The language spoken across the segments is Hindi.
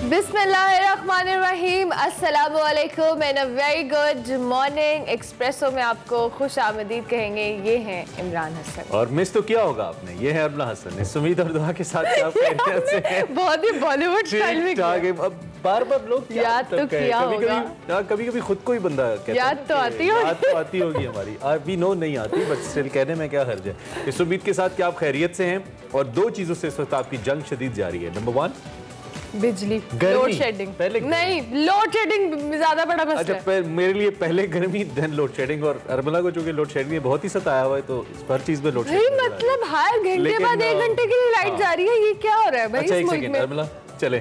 बिस्मिल्लाहिर्रहमानिर्रहीम, अस्सलामु अलैकुम and a very good morning. Espresso में आपको खुश आमदीद कहेंगे। ये हैं इमरान हसन और मिस तो किया होगा आपने, ये है अरबला हसन। इस उम्मीद और दुआ के साथ कि आप खैरियत से हैं। बहुत ही बॉलीवुड स्टाइल में किया। अब बार-बार लोग याद तो किया होगा। कभी-कभी खुद को ही बंदा कहता है याद तो आती होगी। याद तो आती होगी हमारी। वी नो नहीं आती, बट स्टिल कहने में क्या हर्ज है। इस उम्मीद के साथ कि आप खैरियत से हैं और दो चीजों से इस वक्त आपकी जंग शदीद जारी है। नंबर 1 बिजली, लोड शेडिंग। पहले नहीं, लोड शेडिंग ज्यादा बड़ा मसला है। अच्छा, मेरे लिए पहले गर्मी देन लोड शेडिंग। और अरबला को जो कि लोड शेडिंग बहुत ही सताया हुआ है, तो हर चीज में लोड शेडिंग। मतलब हर घंटे बाद 1 घंटे के लिए लाइट जा रही है, ये क्या हो रहा है भाई इस मुल्क में? अरबला चले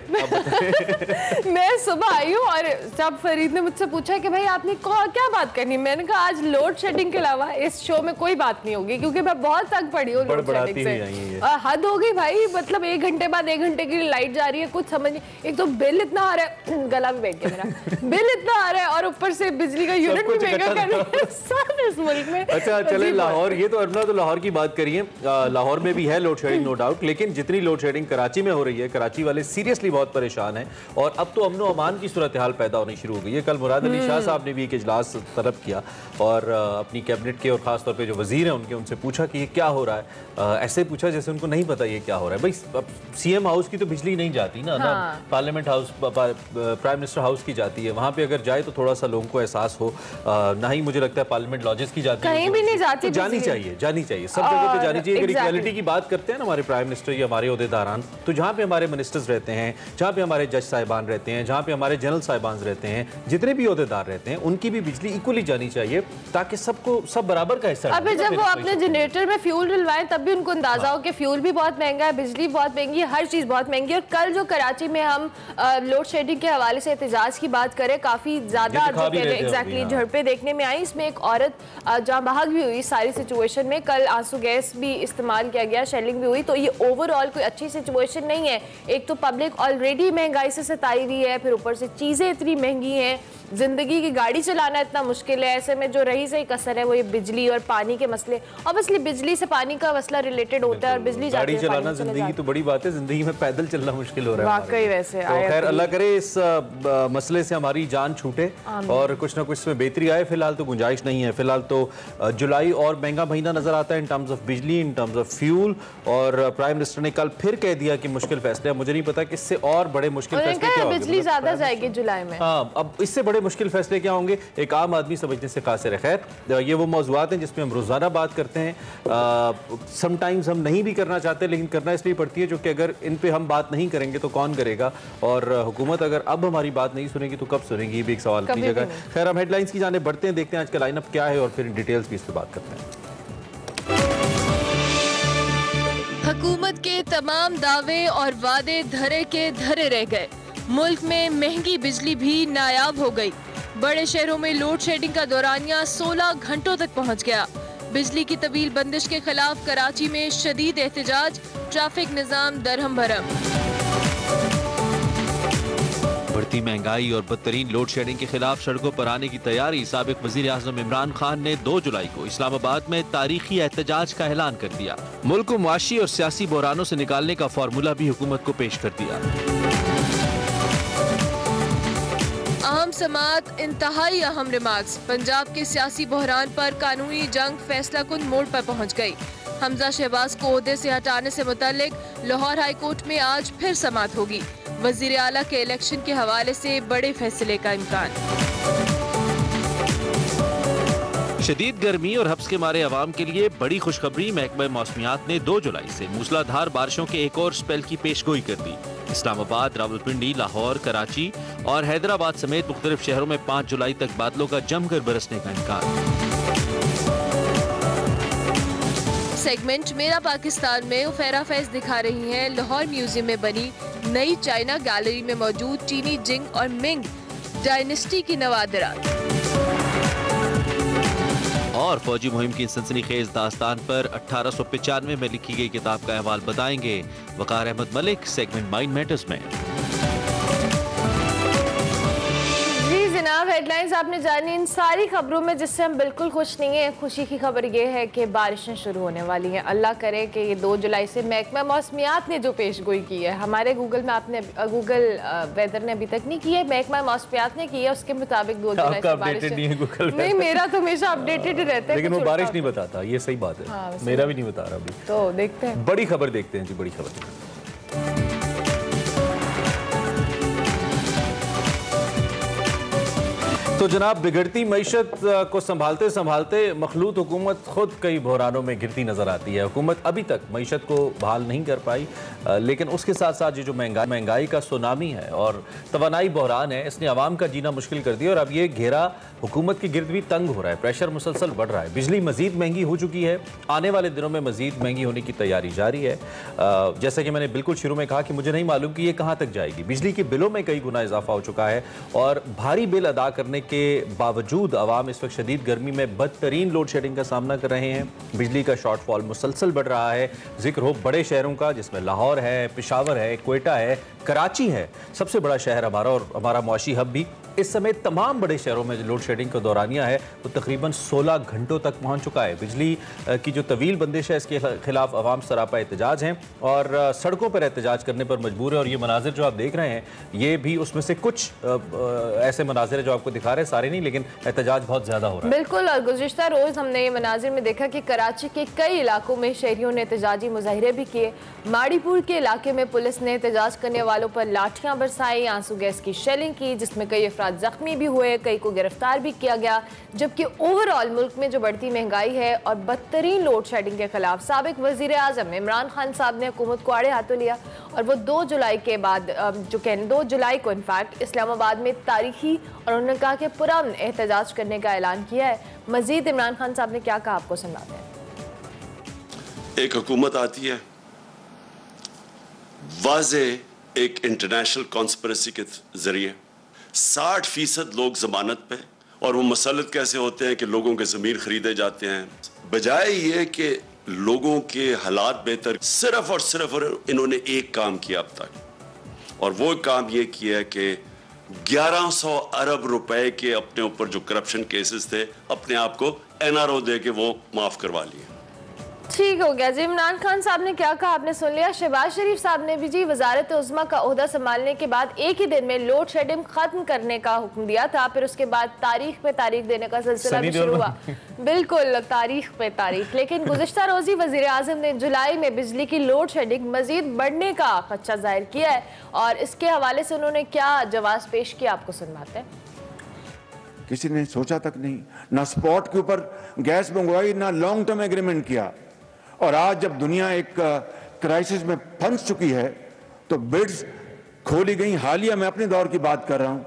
मैं सुबह आई हूँ और जब फरीद ने मुझसे पूछा कि भाई आपने क्या बात करनी, मैंने कहा आज लोड शेडिंग के अलावा इस शो में कोई बात नहीं होगी, क्योंकि मैं बहुत तंग पड़ी हूँ लोड शेडिंग से। हद हो गई भाई, मतलब 1 घंटे बाद 1 घंटे की लाइट जा रही है, कुछ समझ नहीं। एक तो बिल इतना आ रहा है, गला भी बैठ गया मेरा, बिल इतना आ रहा है और ऊपर से बिजली का यूनिट भी महंगा कर रहे हैं सब इस मुल्क में। अच्छा चले लाहौर, ये तो अरबला तो लाहौर की बात करिए। लाहौर में भी है लोड शेडिंग नो डाउट, लेकिन जितनी लोड शेडिंग कराची में हो रही है, कराची वाले सीरियसली बहुत परेशान है। और अब तो अमनो अमान की सूरत हाल पैदा होनी शुरू हो गई है। कल मुराद अली शाह साहब ने भी एक इजलास तलब किया और अपनी कैबिनेट के और खास तौर पे जो वजीर हैं उनके, उनसे पूछा कि ये क्या हो रहा है। ऐसे पूछा जैसे उनको नहीं पता ये क्या हो रहा है। भाई अब सीएम हाउस की तो बिजली नहीं जाती ना, ना parliament house, prime minister house की जाती है। वहाँ पे अगर जाए तो थोड़ा सा लोगों को एहसास हो। ना ही मुझे लगता है पार्लियामेंट लॉजेस की जाती है, कहीं भी नहीं जाती, जानी चाहिए, जानी चाहिए, सब जगह पे जानी चाहिए। अगर इक्वालिटी की बात करते हैं ना हमारे प्राइम मिनिस्टर या हमारे ओहदेदारान, तो जहाँ पे हमारे मिनिस्टर्स रहते हैं, जहाँ पे हमारे जज साहिबान रहते हैं, जहाँ पे हमारे जनरल साहिबान रहते हैं, जितने भी ओहदेदार रहते हैं, उनकी भी बिजली इक्वली जानी चाहिए, ताकि सबको सब बराबर का हिस्सा। अबे जब वो अपने जनरेटर में फ्यूल डलवाएं तब भी उनको अंदाजा हो कि फ्यूल भी बहुत महंगा है, बिजली बहुत महंगी है, हर चीज बहुत महंगी है। और कल जो कराची में हम लोड शेडिंग के हवाले से एहतजाज की बात करें, काफी ज्यादा एग्जैक्टली झड़पें देखने में आई। इसमें एक औरत जहाँ भाग भी हुई सारी सिचुएशन में। कल आंसू गैस भी इस्तेमाल किया गया, शेलिंग भी हुई। तो ये ओवरऑल कोई अच्छी सिचुएशन नहीं है। एक तो पब्लिक ऑलरेडी महंगाई से सताई हुई है, फिर ऊपर से चीजें इतनी महंगी हैं, जिंदगी की गाड़ी चलाना इतना मुश्किल है। ऐसे में जो रही सही कसर है वो ये बिजली और पानी के मसले। ऑब्वियसली बिजली से पानी का मसला रिलेटेड होता है और बिजली गाड़ी चलाना जिंदगी तो बड़ी बात है, जिंदगी में पैदल चलना मुश्किल हो रहा है वाकई। वैसे तो खैर अल्लाह करे इस मसले से हमारी जान छूटे और कुछ ना कुछ इसमें बेहतरी आए। फिलहाल तो गुंजाइश नहीं है। फिलहाल तो जुलाई और महंगा महीना नजर आता है इन टर्म्स ऑफ बिजली, इन टर्म्स ऑफ फ्यूल। और प्राइम मिनिस्टर ने कल फिर कह दिया कि मुश्किल फैसले, मुझे नहीं पता कि इससे और बड़े मुश्किल फैसले क्या होंगे। बिजली ज्यादा जाएगी जुलाई में। हाँ, अब इससे बड़े मुश्किल फैसले क्या होंगे एक आम आदमी समझने से कासिर है। खैर ये वो मौज़ूआत हैं जिसमें हम रोजाना बात करते हैं। समटाइम्स हम नहीं भी करना चाहते, लेकिन करना इसलिए पड़ती है क्योंकि अगर इन पे हम बात नहीं करेंगे तो कौन करेगा। और हुकूमत अगर अब हमारी बात नहीं सुनेगी तो कब सुनेगी, ये भी एक सवाल अपनी जगह है। खैर हम हेडलाइंस की जाने बढ़ते हैं, देखते हैं आज का लाइनअप क्या है और फिर डिटेल्स भी इस पर बात करते हैं। हुकूमत के तमाम दावे और वादे धरे के धरे रह गए। मुल्क में महंगी बिजली भी नायाब हो गई। बड़े शहरों में लोड शेडिंग का दौरानिया 16 घंटों तक पहुंच गया। बिजली की तवील बंदिश के खिलाफ कराची में शदीद एहतजाज, ट्रैफिक निजाम दरहम भरम। बढ़ती महंगाई और बदतरीन लोड शेडिंग के खिलाफ सड़कों पर आने की तैयारी। साबिक वजीर आज़म इमरान खान ने 2 जुलाई को इस्लामाबाद में तारीखी एहतजाज का ऐलान कर दिया। मुल्क को मुआशी और सियासी बहरानों से निकालने का फार्मूला भी हुकूमत को पेश कर दिया। अहम समात, इंतहाई अहम रिमार्क्स। पंजाब के सियासी बहरान पर कानूनी जंग फैसला कुन मोड़ पर पहुंच गई। हमजा शहबाज को ओहदे से हटाने से मुतालिक लाहौर हाई कोर्ट में आज फिर समात होगी। वजीर आला के इलेक्शन के हवाले से बड़े फैसले का इम्कान। शदीद गर्मी और हब्स के मारे अवाम के लिए बड़ी खुशखबरी। महकमा मौसमियात ने 2 जुलाई से मूसलाधार बारिशों के एक और स्पेल की पेशगोई कर दी। इस्लामाबाद, रावलपिंडी, लाहौर, कराची और हैदराबाद समेत मुख्तलिफ शहरों में 5 जुलाई तक बादलों का जमकर बरसने का इम्कान। सेगमेंट मेरा पाकिस्तान में उफेरा फैज दिखा रही हैं लाहौर म्यूजियम में बनी नई चाइना गैलरी में मौजूद चीनी, जिंग और मिंग डायनेस्टी की नवादिरात। और फौजी मुहिम की सनसनीखेज दास्तान पर 1895 में लिखी गई किताब का अहवाल बताएंगे Waqar Ahmed Malik segment mind matters में। जनाब हेडलाइंस आपने जानी। इन सारी खबरों में जिससे हम बिल्कुल खुश नहीं हैं, खुशी की खबर ये है कि बारिशें शुरू होने वाली हैं। अल्लाह करे कि ये 2 जुलाई से महकमा मौसमियात ने जो पेशगोई की है, हमारे गूगल वेदर ने अभी तक नहीं की है, महकमा मौसमियात ने की है, उसके मुताबिक 2 जुलाई से बारिश नहीं, मेरा तो हमेशा अपडेटेड ही रहता है, लेकिन वो बारिश नहीं बताता, ये सही बात है। हाँ, मेरा भी नहीं बता रहा अभी। तो देखते हैं, बड़ी खबर देखते हैं जी, बड़ी खबर। तो जनाब, बिगड़ती मईशत को संभालते संभालते मखलूत हुकूमत खुद कई बहरानों में गिरती नजर आती है। हुकूमत अभी तक मईशत को बहाल नहीं कर पाई, लेकिन उसके साथ साथ ये जो महंगाई का सुनामी है और तवानाई बहरान है, इसने आवाम का जीना मुश्किल कर दिया और अब ये घेरा हुकूमत के गिर्द भी तंग हो रहा है। प्रेशर मुसलसल बढ़ रहा है। बिजली मजीद महंगी हो चुकी है, आने वाले दिनों में मजीद महंगी होने की तैयारी जारी है। जैसा कि मैंने बिल्कुल शुरू में कहा कि मुझे नहीं मालूम कि ये कहाँ तक जाएगी। बिजली के बिलों में कई गुना इजाफा हो चुका है और भारी बिल अदा करने के बावजूद आवाम इस वक्त शदीद गर्मी में बदतरीन लोड शेडिंग का सामना कर रहे हैं। बिजली का शॉर्टफॉल मुसलसल बढ़ रहा है। जिक्र हो बड़े शहरों का, जिसमें लाहौर है, पेशावर है, क्वेटा है, कराची है, सबसे बड़ा शहर हमारा और हमारा मुआशी हब भी। इस समय तमाम बड़े शहरों में जो लोड शेडिंग का दौरानिया है वो तकरीबन 16 घंटों तक पहुंच चुका है। बिजली की जो तवील बंदिश है, इसके खिलाफ आवाम सरापा एहतजाज हैं और सड़कों पर एहतजाज करने पर मजबूर है। और ये मनाजिर जो आप देख रहे हैं, ये भी उसमें से कुछ ऐसे मनाजिर है जो आपको दिखा रहे हैं, सारे नहीं, लेकिन एहतजाज बहुत ज़्यादा हो रहा है। बिल्कुल, और गुज़िश्ता रोज़ हमने ये मनाजिर में देखा कि कराची के कई इलाकों में शहरियों ने एहतजाजी मुजाहरे भी किए। माड़ीपुर के इलाके में पुलिस ने एहतजाज करने वालों पर लाठियाँ बरसाई, आंसू गैस की शेलिंग की, जिसमें कई अफराद जख्मी भी हुए, कई को गिरफ्तार भी किया गया। जबकि ओवरऑल मुल्क में जो बढ़ती महंगाई है और बदतरीन लोड शेडिंग के खिलाफ साबिक वज़ीर आज़म इमरान खान साहब ने हुकूमत को आड़े हाथों लिया और वो 2 जुलाई के बाद जो कहने 2 जुलाई को इनफैक्ट इस्लामाबाद में तारीखी, और उन्होंने कहा कि पुरअमन एहतजाज करने का ऐलान किया है। मजीद इमरान खान साहब ने क्या कहा, आपको सुनाते हैं। एक हुकूमत आती है, वाज़े एक इंटरनेशनल कॉन्स्पिरेसी के जरिए 60% लोग जमानत पे, और वो मसलत कैसे होते हैं कि लोगों के ज़मीर खरीदे जाते हैं, बजाय ये कि लोगों के हालात बेहतर, सिर्फ और सिर्फ इन्होंने एक काम किया अब तक, और वो काम ये किया है कि 1100 अरब रुपए के अपने ऊपर जो करप्शन केसेस थे, अपने आप को NRO दे के वो माफ़ करवा लिए। ठीक हो गया जी। इमरान खान साहब ने क्या कहा आपने सुन लिया। शहबाज शरीफ साहब ने भी जी वजारत उज़्मा का ओहदा संभालने के बाद एक ही दिन में लोड शेडिंग खत्म करने का हुक्म दिया था। फिर उसके बाद तारीख पे तारीख देने का सिलसिला भी शुरू हुआ। बिल्कुल, तारीख पे तारीख। लेकिन गुज़िश्ता रोज़ी वज़ीर आज़म ने जुलाई में बिजली की लोड शेडिंग मजीद बढ़ने का खदशा जाहिर किया है और इसके हवाले से उन्होंने क्या जवाब पेश किया, आपको सुनवाते हैं। किसी ने सोचा तक नहीं, ना स्पॉट के ऊपर गैस मंगवाई, ना लॉन्ग टर्म एग्रीमेंट किया। और आज जब दुनिया एक क्राइसिस में फंस चुकी है तो बिड्स खोली गई। हालिया मैं अपने दौर की बात कर रहा हूँ,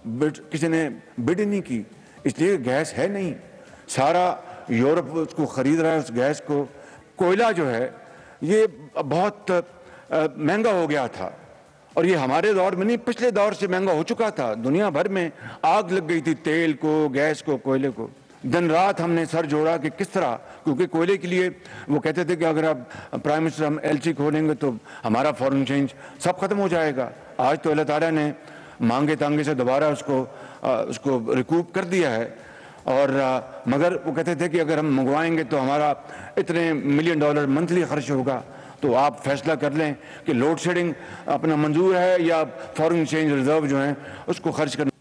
बिड किसी ने बिड नहीं की, इसलिए गैस है नहीं। सारा यूरोप उसको खरीद रहा है, उस गैस को। कोयला जो है ये बहुत महंगा हो गया था, और ये हमारे दौर में नहीं, पिछले दौर से महंगा हो चुका था। दुनिया भर में आग लग गई थी तेल को, गैस को, कोयले को। दिन रात हमने सर जोड़ा कि किस तरह, क्योंकि कोयले के लिए वो कहते थे कि अगर आप प्राइम मिनिस्टर हम LC खोलेंगे तो हमारा फॉरेन एक्सचेंज सब खत्म हो जाएगा। आज तो अल्लाह ताला ने मांगे तांगे से दोबारा उसको रिकूप कर दिया है। और मगर वो कहते थे कि अगर हम मंगवाएंगे तो हमारा इतने $1 मिलियन मंथली खर्च होगा। तो आप फैसला कर लें कि लोड शेडिंग अपना मंजूर है या फॉरेन एक्सचेंज रिजर्व जो है उसको खर्च करना।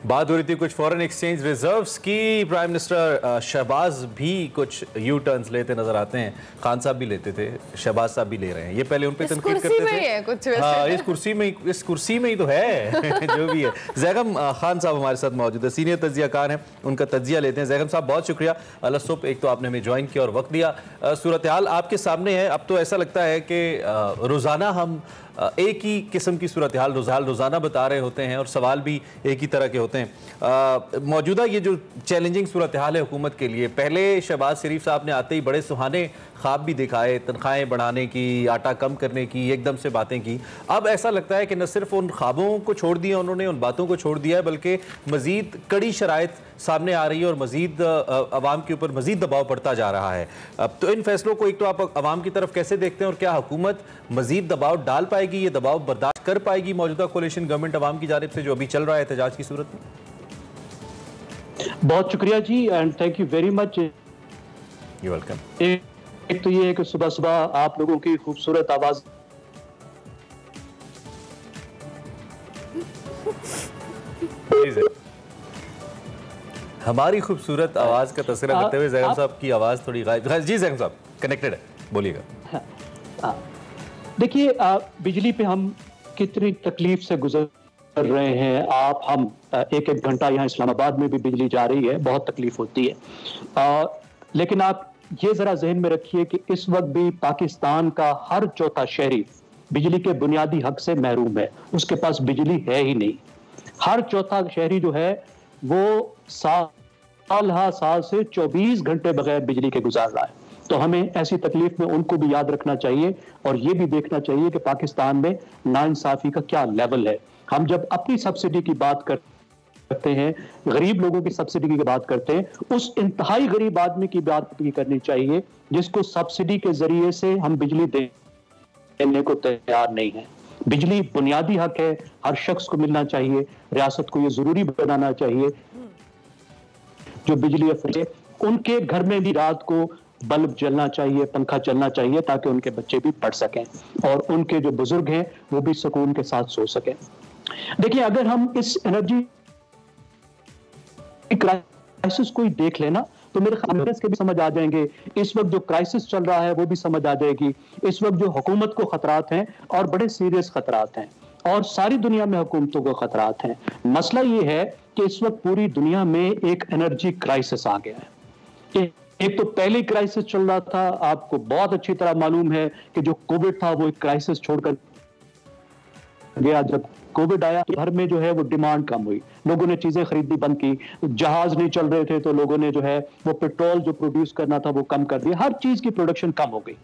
बात हो रही थी कुछ फॉरेन एक्सचेंज रिजर्व्स की। प्राइम मिनिस्टर शहबाज भी कुछ यू टर्न्स लेते नजर आते हैं। खान साहब भी लेते थे, शहबाज साहब भी ले रहे हैं। ये पहले उन पे तनकीद करते थे, कुछ हाँ, इस कुर्सी में ही तो है जो भी है। जैगम खान साहब हमारे साथ मौजूद है, सीनियर तज्जियाकार हैं, उनका तज्जिया लेते हैं। जैगम साहब बहुत शुक्रिया अलसुब, एक तो आपने हमें ज्वाइन किया और वक्त दिया। सूरत हाल आपके सामने है। अब तो ऐसा लगता है कि रोज़ाना हम एक ही किस्म की सूरत हाल रोज़ाना बता रहे होते हैं और सवाल भी एक ही तरह के होते हैं। मौजूदा ये जो चैलेंजिंग सूरत हाल है हुकूमत के लिए, पहले शहबाज शरीफ साहब ने आते ही बड़े सुहाने ख्वाब भी दिखाए, तनख्वाहें बढ़ाने की, आटा कम करने की, एकदम से बातें की। अब ऐसा लगता है कि न सिर्फ उन ख्वाबों को छोड़ दिया उन्होंने, उन बातों को छोड़ दिया है, बल्कि मज़ीद कड़ी शराइत सामने आ रही है और मज़ीद अवाम के ऊपर मज़ीद दबाव पड़ता जा रहा है। अब तो इन फैसलों को एक तो आप अवाम की तरफ कैसे देखते हैं और क्या हुकूमत मज़ीद दबाव डाल पाएगी, ये दबाव बर्दाश्त कर पाएगी मौजूदा कोalition गवर्नमेंट अवाम की जानिब से जो अभी चल रहा है एहतजाज की सूरत में? बहुत शुक्रिया जी and thank you very much. You welcome. एक तो ये है कि सुबह सुबह आप लोगों की खूबसूरत आवाज हमारी खूबसूरत आवाज का तस्करा करते हुए जैगम साहब की आवाज थोड़ी गायब। जी जैगम साहब कनेक्टेड है, बोलिएगा। देखिए बिजली पे हम कितनी तकलीफ से गुजर रहे हैं। हम एक एक घंटा यहाँ इस्लामाबाद में भी बिजली जा रही है, बहुत तकलीफ होती है। लेकिन आप ये जरा जहन में रखिए कि इस वक्त भी पाकिस्तान का हर चौथा शहरी बिजली के बुनियादी हक से महरूम है, उसके पास बिजली है ही नहीं। हर चौथा शहरी जो है वो साल से 24 घंटे बगैर बिजली के गुजार रहा है। तो हमें ऐसी तकलीफ में उनको भी याद रखना चाहिए और ये भी देखना चाहिए कि पाकिस्तान में नाइंसाफी का क्या लेवल है। हम जब अपनी सब्सिडी की बात करते हैं, गरीब लोगों की सब्सिडी की बात करते हैं, उस इंतहाई गरीब आदमी की बात भी करनी चाहिए जिसको सब्सिडी के जरिए से हम बिजली देने को तैयार नहीं है। बिजली बुनियादी हक है, हर शख्स को मिलना चाहिए। रियासत को यह जरूरी बनाना चाहिए जो बिजली अफसर उनके घर में भी रात को बल्ब जलना चाहिए, पंखा चलना चाहिए ताकि उनके बच्चे भी पढ़ सकें और उनके जो बुजुर्ग हैं वो भी सुकून के साथ सो सकें। देखिए अगर हम इस एनर्जी क्राइसिस को ही देख लेना तो मेरे ख्याल के भी समझ आ जाएंगे। इस वक्त जो क्राइसिस चल रहा है वो भी समझ आ जाएगी। इस वक्त जो हुकूमत को खतरात हैं और बड़े सीरियस खतरात हैं और सारी दुनिया में हुकूमतों को खतरात हैं। मसला ये है कि इस वक्त पूरी दुनिया में एक एनर्जी क्राइसिस आ गया है। एक तो पहले क्राइसिस चल रहा था, आपको बहुत अच्छी तरह मालूम है कि जो कोविड था वो एक क्राइसिस छोड़कर गया। जब कोविड आया तो घर में जो है वो डिमांड कम हुई, लोगों ने चीजें खरीदनी बंद की, जहाज नहीं चल रहे थे तो लोगों ने जो है वो पेट्रोल जो प्रोड्यूस करना था वो कम कर दिया, हर चीज की प्रोडक्शन कम हो गई।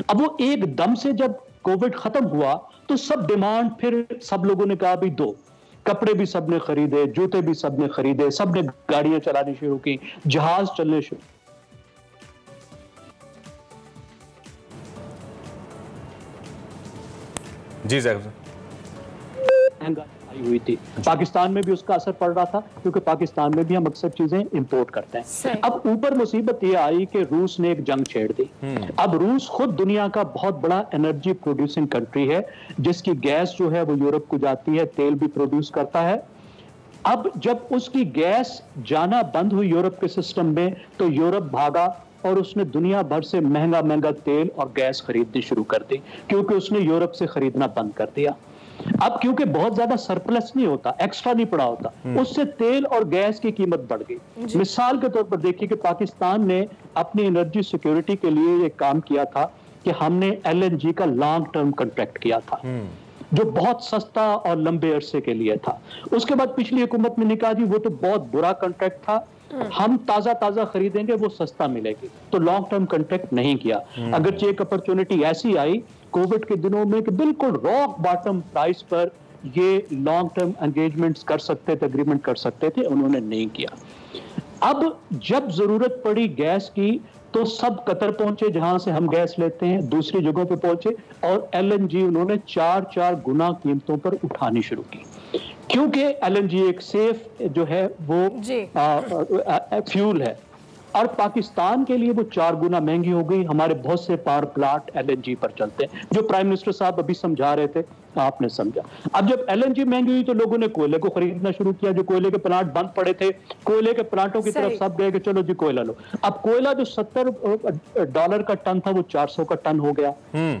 अब वो एकदम से जब कोविड खत्म हुआ तो सब डिमांड फिर सब लोगों ने कहा भाई दो, कपड़े भी सबने खरीदे, जूते भी सबने खरीदे, सबने गाड़ियां चलानी शुरू की, जहाज चलने शुरू। जी साहब महंगाई हुई थी, पाकिस्तान में भी उसका असर पड़ रहा था क्योंकि पाकिस्तान में भी हम अक्सर चीजें इंपोर्ट करते हैं। अब ऊपर मुसीबत ये आई कि रूस ने एक जंग छेड़ दी। अब रूस खुद दुनिया का बहुत बड़ा एनर्जी प्रोड्यूसिंग कंट्री है, जिसकी गैस जो है वो यूरोप को जाती है, तेल भी प्रोड्यूस करता है। अब जब उसकी गैस जाना बंद हुई यूरोप के सिस्टम में तो यूरोप भागा और उसने दुनिया भर से महंगा महंगा तेल और गैस खरीदनी शुरू कर दी क्योंकि उसने यूरोप से खरीदना बंद कर दिया। अब क्योंकि बहुत ज्यादा सरप्लस नहीं होता, एक्स्ट्रा नहीं पड़ा होता, उससे तेल और गैस की कीमत बढ़ गई। मिसाल के तौर पर देखिए कि पाकिस्तान ने अपनी एनर्जी सिक्योरिटी के लिए ये काम किया था कि हमने LNG का लॉन्ग टर्म कॉन्ट्रैक्ट किया था जो बहुत सस्ता और लंबे अरसे के लिए था। उसके बाद पिछली हुकूमत ने कहा जी वो तो बहुत बुरा कॉन्ट्रैक्ट था, हम ताजा खरीदेंगे वो सस्ता मिलेगी, तो लॉन्ग टर्म कॉन्ट्रैक्ट नहीं किया। अगरचे एक अपॉर्चुनिटी ऐसी आई कोविड के दिनों में कि बिल्कुल रॉक बॉटम प्राइस पर ये लॉन्ग टर्म एंगेजमेंट्स कर सकते थे, एग्रीमेंट कर सकते थे, उन्होंने नहीं किया। अब जब जरूरत पड़ी गैस की तो सब कतर पहुंचे जहां से हम गैस लेते हैं, दूसरी जगहों पे पहुंचे और LNG उन्होंने 4 गुना कीमतों पर उठानी शुरू की क्योंकि LNG एक सेफ जो है वो फ्यूल है और पाकिस्तान के लिए वो 4 गुना महंगी हो गई। हमारे बहुत से पावर प्लांट LNG पर चलते हैं, जो प्राइम मिनिस्टर साहब अभी समझा रहे थे, आपने समझा। अब जब LNG महंगी हुई तो लोगों ने कोयले को खरीदना शुरू किया, जो कोयले के प्लांट बंद पड़े थे, कोयले के प्लांटों की तरफ सब गए कि चलो जी कोयला लो। अब कोयला जो $70 का टन था वो 400 का टन हो गया।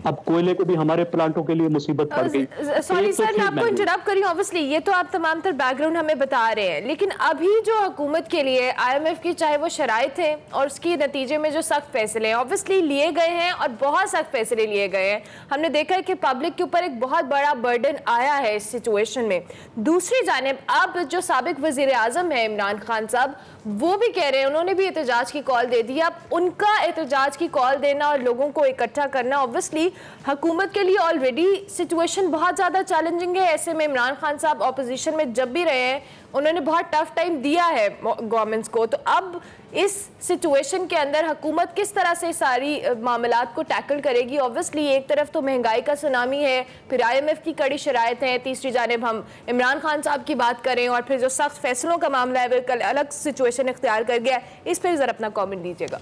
अब कोयले को भी हमारे प्लांटों के लिए मुसीबत पड़ गई। सॉरी सर, मैं आपको इंटरप्ट करी, ऑब्वियसली ये तो आप तमाम तर बैकग्राउंड हमें बता रहे हैं, लेकिन अभी जो हुकूमत के लिए IMF की चाहे वो शराइत है और उसके नतीजे में जो सख्त फैसले ऑब्वियसली लिए गए हैं और बहुत सख्त फैसले लिए गए हैं, हमने देखा है कि पब्लिक के ऊपर एक बहुत बड़ा बर्डन आया है इस सिचुएशन में। दूसरी जानिब अब जो साबिक वजीर आजम है इमरान खान साहब, वो भी कह रहे हैं, उन्होंने भी एहतजाज की कॉल दे दी। अब उनका एहतजाज की कॉल देना और लोगों को इकट्ठा करना ऑब्वियसली हुकूमत के लिए ऑलरेडी सिचुएशन बहुत ज़्यादा चैलेंजिंग है। ऐसे में इमरान खान साहब ऑपोजिशन में जब भी रहे हैं उन्होंने बहुत टफ टाइम दिया है गवर्नमेंट्स को, तो अब इस सिचुएशन के अंदर हुकूमत किस तरह से सारी मामलात को टैकल करेगी? ऑब्वियसली एक तरफ तो महंगाई का सुनामी है, फिर IMF की कड़ी शराइत हैं, तीसरी जानिब हम इमरान खान साहब की बात करें और फिर जो सख्त फैसलों का मामला है वो कल अलग सिचुएशन इख्तियार कर गया है। इस पर ज़रा अपना कॉमेंट दीजिएगा।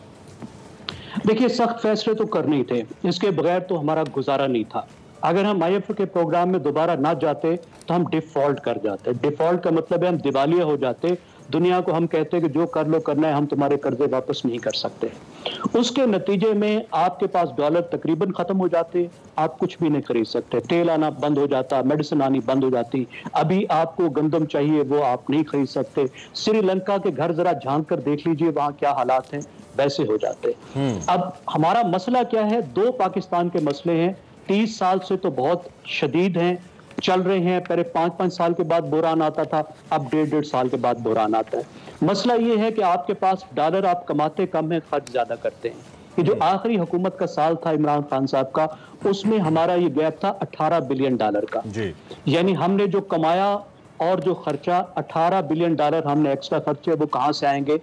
देखिए, सख्त फैसले तो करने ही थे, इसके बगैर तो हमारा गुजारा नहीं था। अगर हम IMF के प्रोग्राम में दोबारा ना जाते तो हम डिफॉल्ट कर जाते। डिफॉल्ट का मतलब है हम दिवालिया हो जाते। दुनिया को हम कहते कि जो कर लो करना है, हम तुम्हारे कर्जे वापस नहीं कर सकते। उसके नतीजे में आपके पास डॉलर तकरीबन खत्म हो जाते, आप कुछ भी नहीं खरीद सकते। तेल आना बंद हो जाता, मेडिसिन आनी बंद हो जाती। अभी आपको गंदम चाहिए, वो आप नहीं खरीद सकते। श्रीलंका के घर जरा झांक कर देख लीजिए, वहां क्या हालात हैं, वैसे हो जाते। अब हमारा मसला क्या है? दो पाकिस्तान के मसले हैं, 30 साल से तो बहुत शदीद हैं, चल रहे हैं। पहले 5-5 साल के बाद बुहरान आता था, अब 1.5 साल के बाद बुहरान आता है। मसला ये है कि आपके पास डॉलर आप कमाते कम है, खर्च ज्यादा करते हैं। कि जो आखिरी हुकूमत का साल था इमरान खान साहब का, उसमें हमारा ये गैप था $18 बिलियन का। यानी हमने जो कमाया और जो खर्चा, $18 बिलियन हमने एक्स्ट्रा खर्चे, वो कहाँ से आएंगे?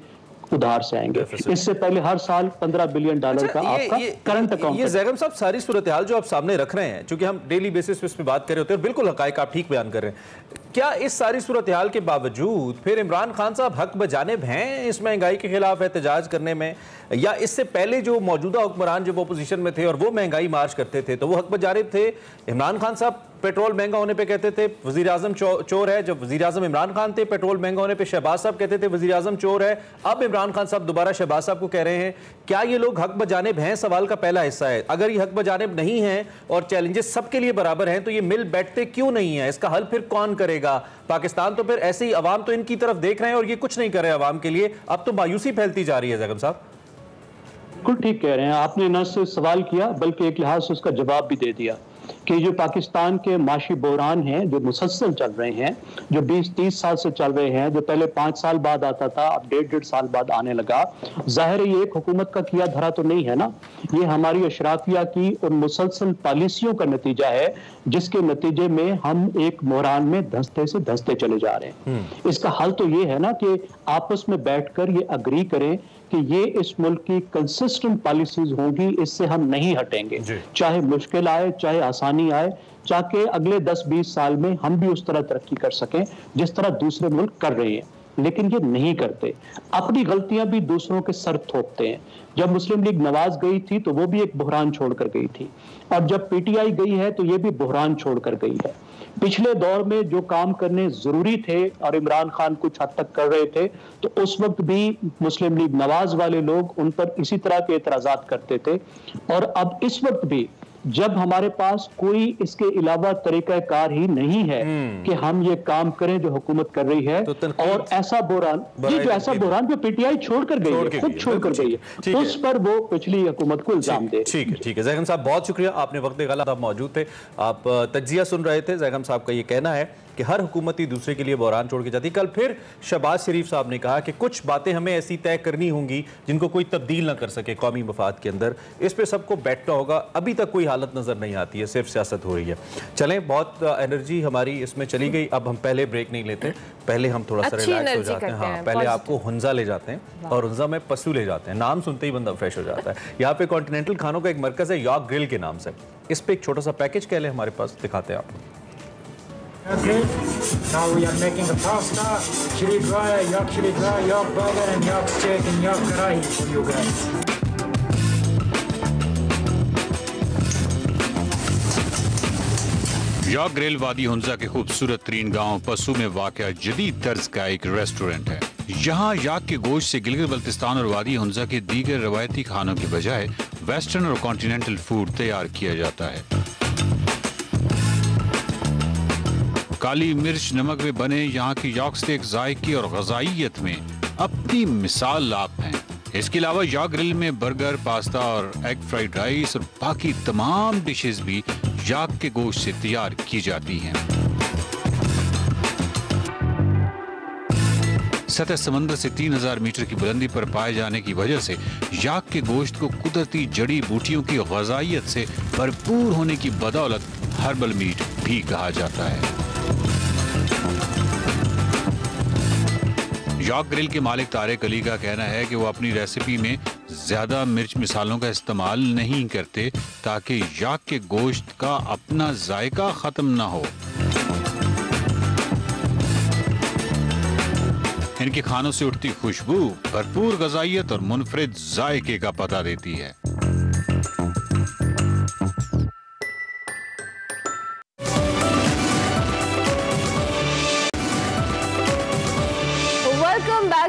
उधार से आएंगे। इससे पहले हर साल $15 बिलियन का आपका करंट अकाउंट। ये ज़ैगम साहब सारी सूरत हाल जो आप सामने रख रहे हैं, चूंकि हम डेली बेसिस पे इस पे बात कर रहे होते हैं, बिल्कुल हकायक आप ठीक बयान कर रहे हैं। क्या इस सारी सूरत हाल के बावजूद फिर इमरान खान साहब हक बजानिब हैं इस महंगाई के खिलाफ एहतजाज करने में, या इससे पहले जो मौजूदा हुक्मरान जब अपोजिशन में थे और वो महंगाई मार्च करते थे तो वो हक बजानिब थे? इमरान खान साहब पेट्रोल महंगा होने पे कहते थे वजीर आजम चोर है, जब वजीर आजम इमरान खान थे पेट्रोल महंगा होने पे शहबाज साहब कहते थे वजीर आजम चोर है। अब इमरान खान साहब दोबारा शहबाज साहब को कह रहे हैं। क्या ये लोग हक बजानिब हैं? सवाल का पहला हिस्सा है। अगर ये हक बजानिब नहीं है और चैलेंजेस सबके लिए बराबर हैं तो ये मिल बैठते क्यों नहीं है? इसका हल फिर कौन करेगा? पाकिस्तान तो फिर ऐसे ही अवाम तो इनकी तरफ देख रहे हैं और ये कुछ नहीं कर रहे अवाम के लिए। अब तो मायूसी फैलती जा रही है। ज़ैगम साहब बिल्कुल ठीक कह रहे हैं आपने, न सिर्फ सवाल किया बल्कि एक लिहाज से उसका जवाब भी दे दिया कि जो पाकिस्तान के माशी बहरान हैं जो मुसलसल चल रहे हैं, जो 20-30 साल से चल रहे हैं, जो पहले 5 साल बाद आता था अब 1.5 साल बाद आने लगा। जाहिर है ये एक हुकूमत का किया धरा तो नहीं है ना, ये हमारी अशराफिया की उन मुसलसल पॉलिसियों का नतीजा है जिसके नतीजे में हम एक बहरान में धंसते से धंसते चले जा रहे हैं। इसका हल तो ये है ना कि आपस में बैठकर ये अग्री करें कि ये इस मुल्क की कंसिस्टेंट पॉलिसीज होंगी, इससे हम नहीं हटेंगे, चाहे मुश्किल आए चाहे आसानी आए, चाहे अगले 10-20 साल में हम भी उस तरह तरक्की कर सकें जिस तरह दूसरे मुल्क कर रहे हैं। लेकिन ये नहीं करते, अपनी गलतियां भी दूसरों के सर थोपते हैं। जब मुस्लिम लीग नवाज गई थी तो वो भी एक बहरान छोड़कर गई थी, और जब PTI गई है तो ये भी बहरान छोड़कर गई है। पिछले दौर में जो काम करने जरूरी थे और इमरान खान कुछ हद तक कर रहे थे तो उस वक्त भी मुस्लिम लीग नवाज वाले लोग उन पर इसी तरह के एतराजात करते थे। और अब इस वक्त भी जब हमारे पास कोई इसके अलावा तरीकाकार ही नहीं है कि हम ये काम करें जो हुकूमत कर रही है, तो और ऐसा बहरान जो PTI छोड़कर गई है, खुद छोड़कर गई है, उस पर वो पिछली हुकूमत को इल्जाम दे। ठीक है ज़ैगम साहब, बहुत शुक्रिया, आपने वक्त गलत आप मौजूद थे, आप तज्जिया सुन रहे थे। ज़ैगम साहब का ये कहना है कि हर हुकूमत ही दूसरे के लिए बहरान छोड़ के जाती। कल फिर शहबाज शरीफ साहब ने कहा कि कुछ बातें हमें ऐसी तय करनी होंगी जिनको कोई तब्दील ना कर सके कौमी मफाद के अंदर, इस पे सबको बैठना होगा। अभी तक कोई हालत नजर नहीं आती है, सिर्फ सियासत हो रही है। चलें, बहुत एनर्जी हमारी इसमें चली गई, अब हम पहले ब्रेक नहीं लेते, पहले हम थोड़ा सा रिलैक्स हो जाते हैं। हाँ, पहले आपको हुंजा ले जाते हैं और हुंजा में पशु ले जाते हैं, नाम सुनते ही बंदा फ्रेश हो जाता है। यहाँ पे कॉन्टिनेंटल खानों का एक मरकज है यॉर्क ग्रिल के नाम से, इस पे एक छोटा सा पैकेज कह लें हमारे पास, दिखाते हैं आपको। Okay, now we are making a pasta, chili dry, York burger and York steak and York karahi for you guys. York grill वादी हुंजा के खूबसूरत तरीन गांव पशु में वाक़या जदीद तर्ज का एक रेस्टोरेंट है। यहाँ याक के गोश्त से गिलगित बल्तिस्तान और वादी हुंजा के दीगर रवायती खानों के बजाय वेस्टर्न और कॉन्टिनेंटल फूड तैयार किया जाता है। काली मिर्च नमक में बने यहाँ की यॉर्क स्टेक जायके और ग़ज़ाइयत में अपनी मिसाल आप हैं। इसके अलावा यॉर्क ग्रिल में बर्गर, पास्ता और एग फ्राइड राइस और बाकी तमाम डिशेस भी यॉर्क के गोश्त से तैयार की जाती हैं। सतह समंदर से 3000 मीटर की बुलंदी पर पाए जाने की वजह से यॉर्क के गोश्त को कुदरती जड़ी बूटियों की ग़ज़ाइयत से भरपूर होने की बदौलत हर्बल मीट भी कहा जाता है। यॉक ग्रिल के मालिक तारिक अली का कहना है कि वो अपनी रेसिपी में ज्यादा मिर्च मिसालों का इस्तेमाल नहीं करते ताकि यॉक के गोश्त का अपना जायका खत्म ना हो। इनके खानों से उठती खुशबू भरपूर गजाइयत और मुनफरिद जायके का पता देती है।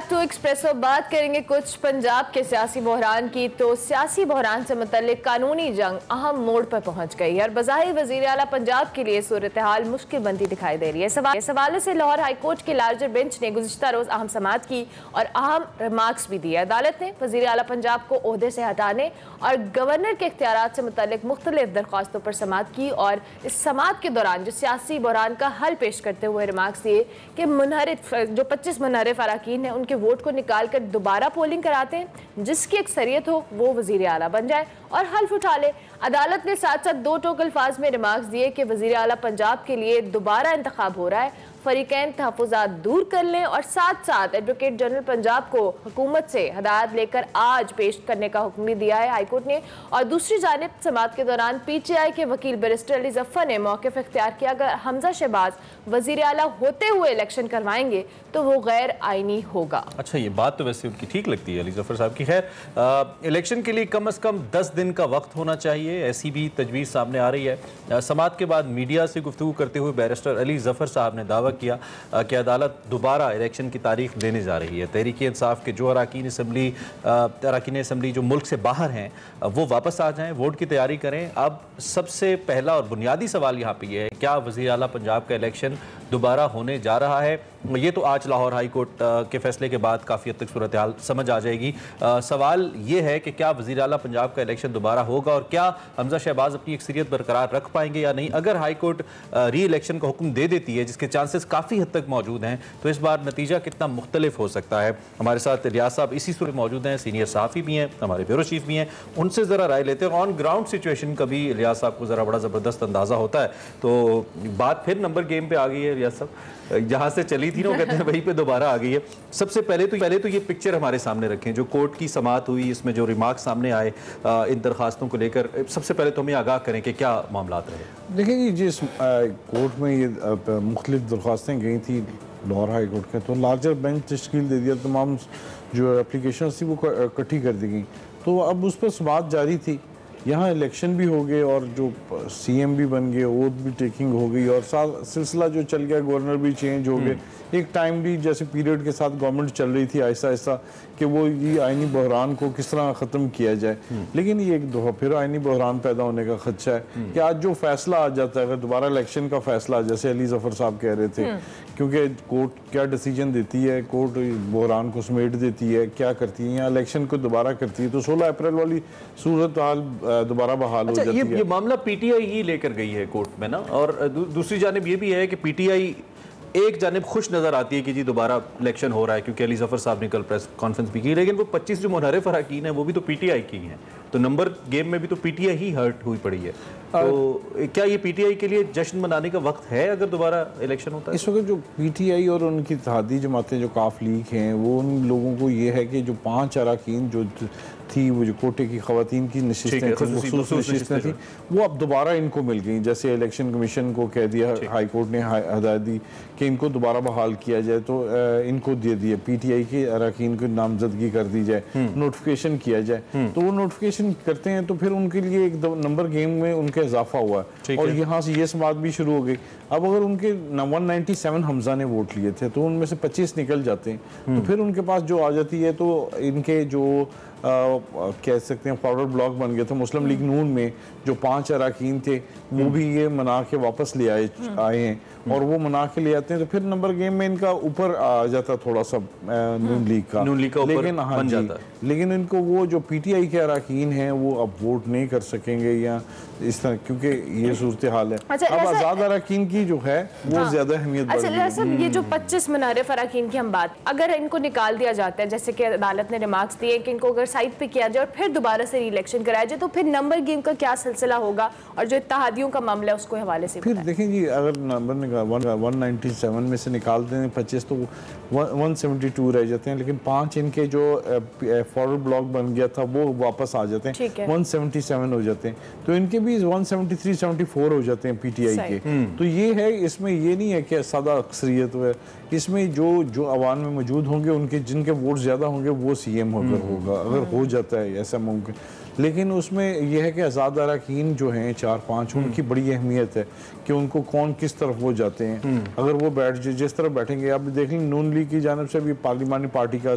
टू एक्सप्रेसो बात करेंगे कुछ पंजाब के सियासी बहरान की। तो सियासी बहरान से मुतल्लिक कानूनी जंग अहम मोड़ पर पहुंच गई और बज़ाहिर वज़ीर आला पंजाब के लिए सूरत हाल मुश्किल बनती दिखाई दे रही है। इस हवाले से लाहौर हाई कोर्ट के लार्जर बेंच ने गुज़िश्ता रोज़ अहम समाअत की और अहम रिमार्क्स भी दिए। अदालत ने वज़ीर आला पंजाब को ओहदे से हटाने और गवर्नर के इख्तियारात से मुतल्लिक मुख्तलिफ दरख्वास्तों पर समाअत की और इस समाअत के दौरान जो सियासी बहरान का हल पेश करते हुए रिमार्क्स दिए कि मुनहरिफ जो 25 मुनहरिफ अराकीन हैं उनके वोट को निकाल कर दोबारा पोलिंग कराते हैं, जिसकी अक्सरियत हो वो वजीर आला बन जाए और हल्फ उठा ले। अदालत ने साथ साथ दो टोक अल्फाज में रिमार्क्स दिए कि वजीर आला पंजाब के लिए दोबारा इंतखाब हो रहा है, फरीकैन तहफ़्फ़ुज़ात दूर कर लें और साथ साथ एडवोकेट जनरल पंजाब को हुकूमत से हदायत लेकर आज पेश करने का हुक्म भी दिया है हाईकोर्ट ने। और दूसरी जानिब समाअत के दौरान PTI के वकील बैरिस्टर अली ज़फ़र ने मौक़िफ़ इख्तियार किया अगर हमजा शहबाज वज़ीर आला होते हुए इलेक्शन करवाएंगे तो वो गैर आइनी होगा। अच्छा, ये बात तो वैसे उनकी ठीक लगती है अली ज़फ़र साहब की। खैर, इलेक्शन के लिए कम अज़ कम 10 दिन का वक्त होना चाहिए, ऐसी भी तजवीज़ सामने आ रही है। समाअत के बाद मीडिया से गुफ्तगू करते हुए बैरिस्टर अली ज़फ़र साहब ने दावा किया कि अदालत दोबारा इलेक्शन की तारीख देने जा रही है। तहरीक इंसाफ के जो अरकान असम्बली जो मुल्क से बाहर हैं वो वापस आ जाएं, वोट की तैयारी करें। अब सबसे पहला और बुनियादी सवाल यहाँ पे ये है, क्या वज़ीर आला पंजाब का इलेक्शन दोबारा होने जा रहा है? ये तो आज लाहौर हाई कोर्ट के फैसले के बाद काफ़ी हद तक सूरत हाल समझ आ जाएगी। सवाल ये है कि क्या वज़ीर आला पंजाब का इलेक्शन दोबारा होगा और क्या हमजा शहबाज अपनी अक्सरियत बरकरार रख पाएंगे या नहीं। अगर हाई कोर्ट री इलेक्शन का हुक्म दे देती है, जिसके चांसेस काफ़ी हद तक मौजूद हैं, तो इस बार नतीजा कितना मुख्तलिफ हो सकता है। हमारे साथ इलियास साहब इसी सूरत मौजूद हैं, सीनियर सहाफ़ी भी हैं, हमारे ब्यूरो चीफ भी हैं, उनसे ज़रा राय लेते हैं। ऑन ग्राउंड सिचुएशन का भी इलियास साहब को ज़रा बड़ा ज़बरदस्त अंदाज़ा होता है। तो बात फिर नंबर गेम पर आ गई है इलियास साहब, जहाँ से चली थी ना वो कहते हैं वहीं पे दोबारा आ गई है। सबसे पहले तो ये पिक्चर हमारे सामने रखें जो कोर्ट की समाअत हुई, इसमें जो रिमार्क सामने आए इन दरखास्तों को लेकर। सबसे पहले तो हमें आगाह करें कि क्या मामलात रहे। देखिए, जिस कोर्ट में ये मुख्तलिफ दरख्वास्तें गई थी लाहौर हाई कोर्ट के, तो लार्जर बेंच तश्कील दे दिया, तमाम जो एप्लीकेशन थी वो इकट्ठी कर दी गई। तो अब उस पर समाअत जारी थी, यहाँ इलेक्शन भी हो गए और जो CM भी बन गए, ओथ भी टेकिंग हो गई और सिलसिला जो चल गया, गवर्नर भी चेंज हो गए। एक टाइमली जैसे पीरियड के साथ गवर्नमेंट चल रही थी आहिस्ता आहिस्ता कि वो ये आइनी बहरान को किस तरह ख़त्म किया जाए। लेकिन ये एक दफ़ा फिर आइनी बहरान पैदा होने का खदशा है कि आज जो फैसला आ जाता है, अगर दोबारा इलेक्शन का फैसला, जैसे अली ज़फ़र साहब कह रहे थे, क्योंकि कोर्ट क्या डिसीजन देती है, कोर्ट बहरान को समेट देती है, क्या करती है, या इलेक्शन को दोबारा करती है, तो 16 अप्रैल वाली सूरत हाल दोबारा बहाल हो जाती है। ये मामला PTI ही लेकर गई है कोर्ट में ना, और दूसरी जानिब ये भी है कि PTI एक जानिब खुश नज़र आती है कि जी दोबारा इलेक्शन हो रहा है, क्योंकि अली ज़फ़र साहब ने कल प्रेस कॉन्फ्रेंस भी की, लेकिन वो 25 जो मुनहरिफ अरकान हैं वो भी तो PTI की हैं, तो नंबर गेम में भी तो PTI ही हर्ट हुई पड़ी है। तो क्या ये PTI के लिए जश्न मनाने का वक्त है अगर दोबारा इलेक्शन होता है? इस वक्त जो PTI और उनकी इत्तेहादी जमातें जो काफ लीग हैं, वो उन लोगों को ये है कि जो 5 अरकान जो थी, वो जो कोटे की ख़वातीन की नशिस्तें थी, वो अब दोबारा इनको मिल गई। जैसे इलेक्शन कमीशन को कह दिया, हाई कोर्ट ने हदायत दी कि इनको दोबारा बहाल किया जाए, तो इनको दे दिए PTI के अरकान को नामजदगी कर दी जाए, नोटिफिकेशन किया जाए। तो वो नोटिफिकेशन करते हैं तो फिर उनके लिए एक नंबर गेम में उनका इजाफा हुआ और यहाँ से ये समाअत भी शुरू हो गई। अब अगर उनके 197 हमजा ने वोट लिए थे तो उनमें से 25 निकल जाते हैं, तो फिर उनके पास जो आ जाती है, तो इनके जो कह सकते हैं फॉरवर्ड ब्लॉक बन गए थे मुस्लिम लीग नून में, जो 5 अरकान थे वो भी ये मना के वापस ले आए हैं, और वो मना के ले आते हैं, तो फिर नंबर गेम में इनका ऊपर आ जाता थोड़ा सा नून लीग का लेकिन हाँ जी, लेकिन इनको वो जो PTI के अरकान हैं वो अब वोट नहीं कर सकेंगे या इस तरह, क्योंकि ये सूरत हाल है। अब आज़ाद अरकान की जो है वो ज्यादा अहमियत बढ़ गई। अच्छा, ये जो 25 मुनहरिफ अरकान की हम बात, अगर इनको निकाल दिया जाता है, जैसे कि अदालत ने रिमार्क्स दिए कि इनको अगर साइड पे किया जाए और फिर दोबारा से इलेक्शन कराया जाए, तो फिर नंबर गेम का क्या सिलसिला होगा और जो इत्तेहादियों का मामला है उसको हवाले से फिर देखें जी, अगर नंबर 197 में से निकालते हैं 25 तो 172 रह जाते हैं, लेकिन 5 इनके जो फॉरवर्ड ब्लॉक बन गया था वो वापस आ जाते हैं, 177 हो जाते हैं, तो इनके भी 173 74 हो जाते हैं पीटीआई के। तो ये है, इसमें ये नहीं है कि सादा अक्सरियत है, इसमें जो अवाम में मौजूद होंगे उनके जिनके वोट ज़्यादा होंगे वो सीएम होगा, अगर हो जाता है ऐसा मुमकिन। लेकिन उसमें यह है कि आज़ाद अरकान जो हैं 4-5 उनकी बड़ी अहमियत है कि उनको कौन किस तरफ वो जाते हैं। अगर वो जिस तरफ बैठेंगे, आप देख लें नून लीग की जानब से भी पार्लिमानी पार्टी का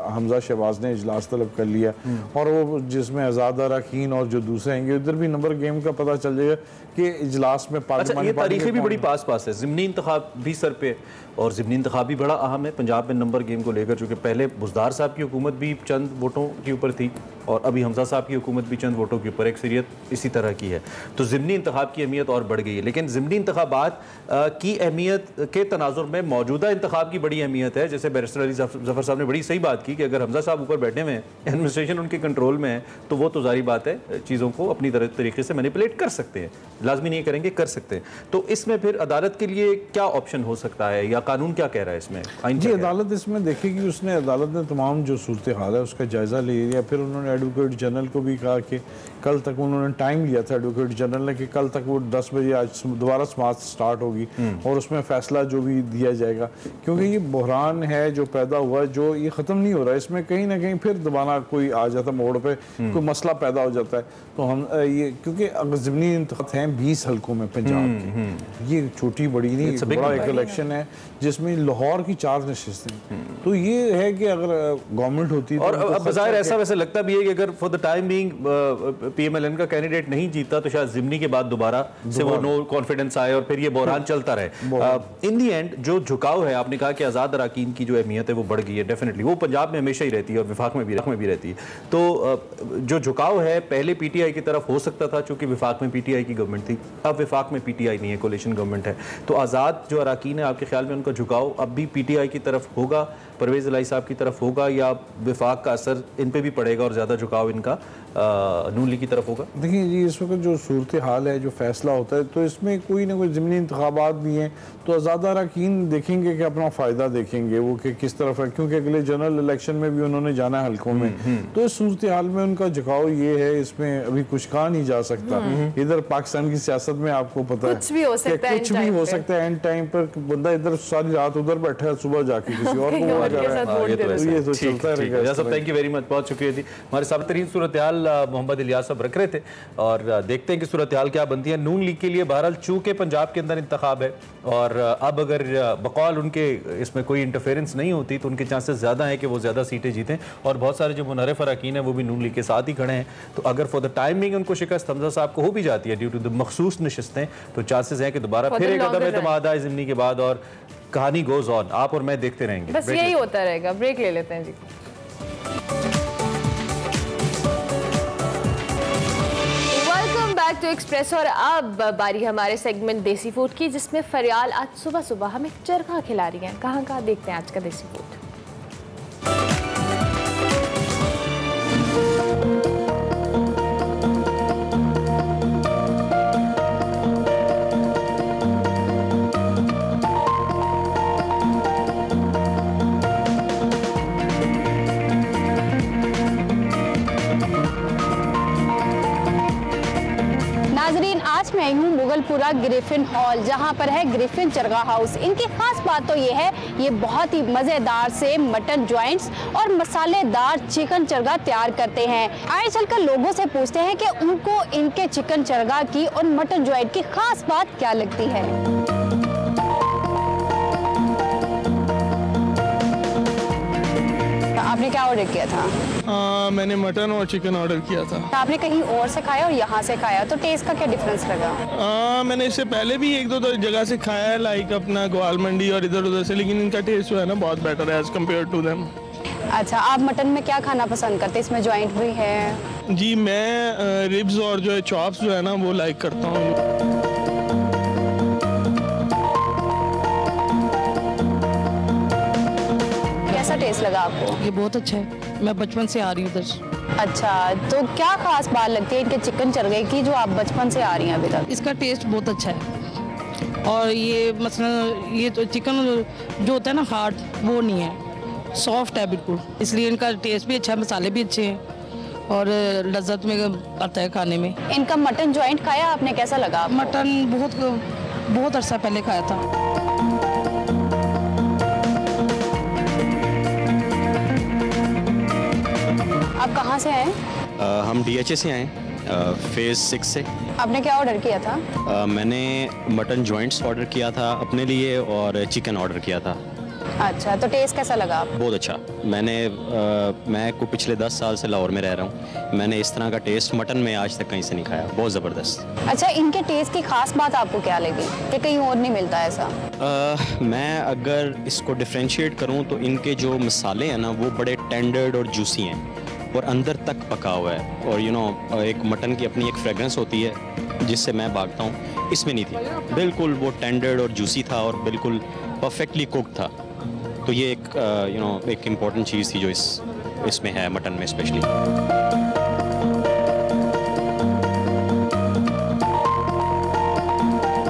हमजा शहबाज ने इजलास तलब कर लिया, और वो जिसमें आज़ाद अरकान और जो दूसरे हैं उधर भी नंबर गेम का पता चल जाएगा कि इजलास में पार्लिमानी तारीखें भी बड़ी पास है, ज़िमनी इंतखाब भी सर पे, और ज़िमनी इंतखाब भी बड़ा अहम है पंजाब में नंबर गेम को लेकर, चूँकि पहले बुज़दार साहब की हुकूमत भी चंद वोटों के ऊपर थी और अभी हमजा साहब की हुकूमत भी चंद वोटों के ऊपर, अक्सरियत इसी तरह की है, तो ज़िमनी इंतखाब की अहमियत और बढ़ गई है। लेकिन ज़िमनी इंतखाबात की अहमियत के तनाजुर में मौजूदा इंतखाब की बड़ी अहमियत है। जैसे बैरिस्टर अली ज़फ़र साहब ने बड़ी सही बात की कि अगर हमजा साहब ऊपर बैठे हुए हैं, एडमिनिस्ट्रेशन उनके कंट्रोल में है, तो वो तो जारी बात है चीज़ों को अपनी तरीके से मैनिपुलेट कर सकते हैं, लाजमी नहीं करेंगे, कर सकते हैं। तो इसमें फिर अदालत के लिए क्या ऑप्शन हो सकता है, या कानून क्या कह रहा है इसमें? जी, अदालत इसमें देखेगी, उसने अदालत ने तमाम जो सूरत हाल है उसका जायज़ा ले लिया। फिर उन्होंने एडवोकेट जनरल को भी कहा कि कल तक, उन्होंने टाइम लिया था एडवोकेट जनरल ने कि कल तक वो 10 बजे आज दोबारा समाअत स्टार्ट होगी और उसमें फैसला जो भी दिया जाएगा, क्योंकि ये बहरान है जो पैदा हुआ है, जो ये ख़त्म नहीं हो रहा है, इसमें कहीं ना कहीं फिर दोबारा कोई आ जाता मोड़ पे, कोई मसला पैदा हो जाता है। तो हम ये, क्योंकि अगर ज़िमनी इंतखाब हैं 20 हल्कों में पंजाब के, ये छोटी बड़ी नहीं, बड़ा एक इलेक्शन है जिसमें लाहौर की 4 नशिस्तें, तो ये है कि अगर गवर्नमेंट होती और अब बज़ाहिर ऐसा वैसे लगता भी है कि अगर for the time being PMLN का कैंडिडेट नहीं जीता तो शायद ज़िमनी के बाद दोबारा से वो नो कॉन्फिडेंस आए और फिर ये बहरान चलता रहे। इन दी एंड जो झुकाव है, आपने कहा कि आज़ाद अरकान की जो अहमियत है वो बढ़ गई है, डेफिनेटली वो पंजाब में हमेशा ही रहती है और विफाक में भी रहती है। तो जो झुकाव है पहले पीटीआई की तरफ हो सकता था, चूंकि विफाक में पीटीआई की गवर्नमेंट थी, अब विफाक में पीटीआई नहीं है, कोलिशन गवर्नमेंट है, तो आज़ाद जो अरकान है आपके ख्याल में उनका झुकाव अब भी पीटीआई की तरफ होगा, परवेज़ इलाही साहब की तरफ होगा, या विफाक का असर इन पे भी पड़ेगा और ज़्यादा झुकाव इनका नून लीग की तरफ होगा? देखिए जी, इस वक्त जो सूरत हाल है, जो फैसला होता है, तो इसमें कोई ना कोई ज़िमनी इंतखाबात भी हैं, तो आज़ाद अरकान देखेंगे कि अपना फ़ायदा देखेंगे वो कि किस तरफ है, क्योंकि अगले जनरल इलेक्शन में भी उन्होंने जाना है हल्कों में, तो इस सूरत हाल में उनका झुकाव ये है, इसमें अभी कुछ कहा नहीं जा सकता। इधर पाकिस्तान की सियासत में आपको पता है कुछ भी हो सकता है, एंड टाइम पर बंदा इधर सारी रात उधर बैठा है, सुबह जाके किसी और को आ जा रहा है, ये तो चलता रहेगा। थैंक यू वेरी मच, बहुत शुक्रिया जी। हमारे साथ तरीन सूरत हाल मोहम्मद इलियास साहब रख रहे थे और देखते हैं कि सूरत हाल क्या बनती है। नून लीग के लिए बहरहाल चूंकि पंजाब के अंदर इंतखाब है और अब अगर बकौल उनके इसमें कोई इंटरफेरेंस नहीं होती तो उनके चांसेस ज़्यादा हैं कि वो ज़्यादा सीटें जीतें, और बहुत सारे जो मुनरफ अरकान हैं वो भी नून लीग के साथ ही खड़े हैं। तो अगर फॉर द टाइमिंग उनको शिकस्त हमजा साहब को हो भी जाती है ड्यू टू द मखसूस नशिस्तें, तो चांसेस हैं कि दोबारा फिर एक कदम एतमाद आए ज़िमनी के बाद और कहानी गोज ऑन। आप और मैं देखते रहेंगे, बस यही होता रहेगा। ब्रेक ले लेते हैं जी। वेलकम बैक टू एक्सप्रेस, और अब बारी हमारे सेगमेंट देसी फूड की, जिसमें फरियाल आज सुबह सुबह हमें चरखा खिला रही हैं। कहाँ देखते हैं आज का देसी फूड। मैं आई हूँ मुगलपुरा ग्रिफिन हॉल, जहाँ पर है ग्रिफिन चरगा हाउस। इनकी खास बात तो ये है, ये बहुत ही मज़ेदार से मटन जॉइंट्स और मसालेदार चिकन चरगा तैयार करते हैं। आइए चलकर लोगों से पूछते हैं कि उनको इनके चिकन चरगा की और मटन जॉइंट की खास बात क्या लगती है। आपने क्या ऑर्डर किया था? मैंने मटन और चिकन ऑर्डर किया था। आपने कहीं और से खाया और यहाँ से खाया, तो टेस्ट का क्या डिफरेंस लगा? मैंने इससे पहले भी एक दो जगह से खाया है, लाइक अपना ग्वाल मंडी और इधर उधर से, लेकिन इनका टेस्ट जो है ना बहुत बेटर है एज कम्पेयर टू देम। अच्छा, आप मटन में क्या खाना पसंद करते हैं? इसमें जॉइंट भी है? जी, मैं रिब्स और जो है चॉप्स जो है ना वो लाइक करता हूँ। टेस्ट लगा आपको? ये बहुत अच्छा है, मैं बचपन से आ रही हूँ उधर। अच्छा, तो क्या खास बात लगती है इनके चिकन चरगे की जो आप बचपन से आ रही हैं अभी तक? इसका टेस्ट बहुत अच्छा है, और ये मसलन ये तो चिकन जो होता है ना हार्ड, वो नहीं है, सॉफ्ट है बिल्कुल, इसलिए इनका टेस्ट भी अच्छा है, मसाले भी अच्छे हैं और लज्जत में आता है खाने में। इनका मटन जॉइंट खाया आपने, कैसा लगा आपको? मटन बहुत अरसा पहले खाया था। आप कहाँ से आए? हम DHA से आए, फेज़ 6 से। आपने क्या ऑर्डर किया था? मैंने मटन जॉइंट्स ऑर्डर किया था अपने लिए और चिकन ऑर्डर किया था। अच्छा, तो टेस्ट कैसा लगा आपको? बहुत अच्छा। मैं को पिछले 10 साल से लाहौर में रह रहा हूँ, मैंने इस तरह का टेस्ट मटन में आज तक कहीं से नहीं खाया, बहुत ज़बरदस्त। अच्छा, इनके टेस्ट की खास बात आपको क्या लगी कि कहीं और नहीं मिलता ऐसा? मैं अगर इसको डिफ्रेंशिएट करूँ तो इनके जो मसाले हैं ना वो बड़े टेंडर्ड और जूसी हैं और अंदर तक पका हुआ है, और एक मटन की अपनी एक फ्रेगरेंस होती है जिससे मैं भागता हूँ, इसमें नहीं थी। बिल्कुल वो टेंडर्ड और जूसी था और बिल्कुल परफेक्टली कुक्ड था। तो ये एक इम्पॉर्टेंट चीज़ थी जो इसमें है मटन में स्पेशली।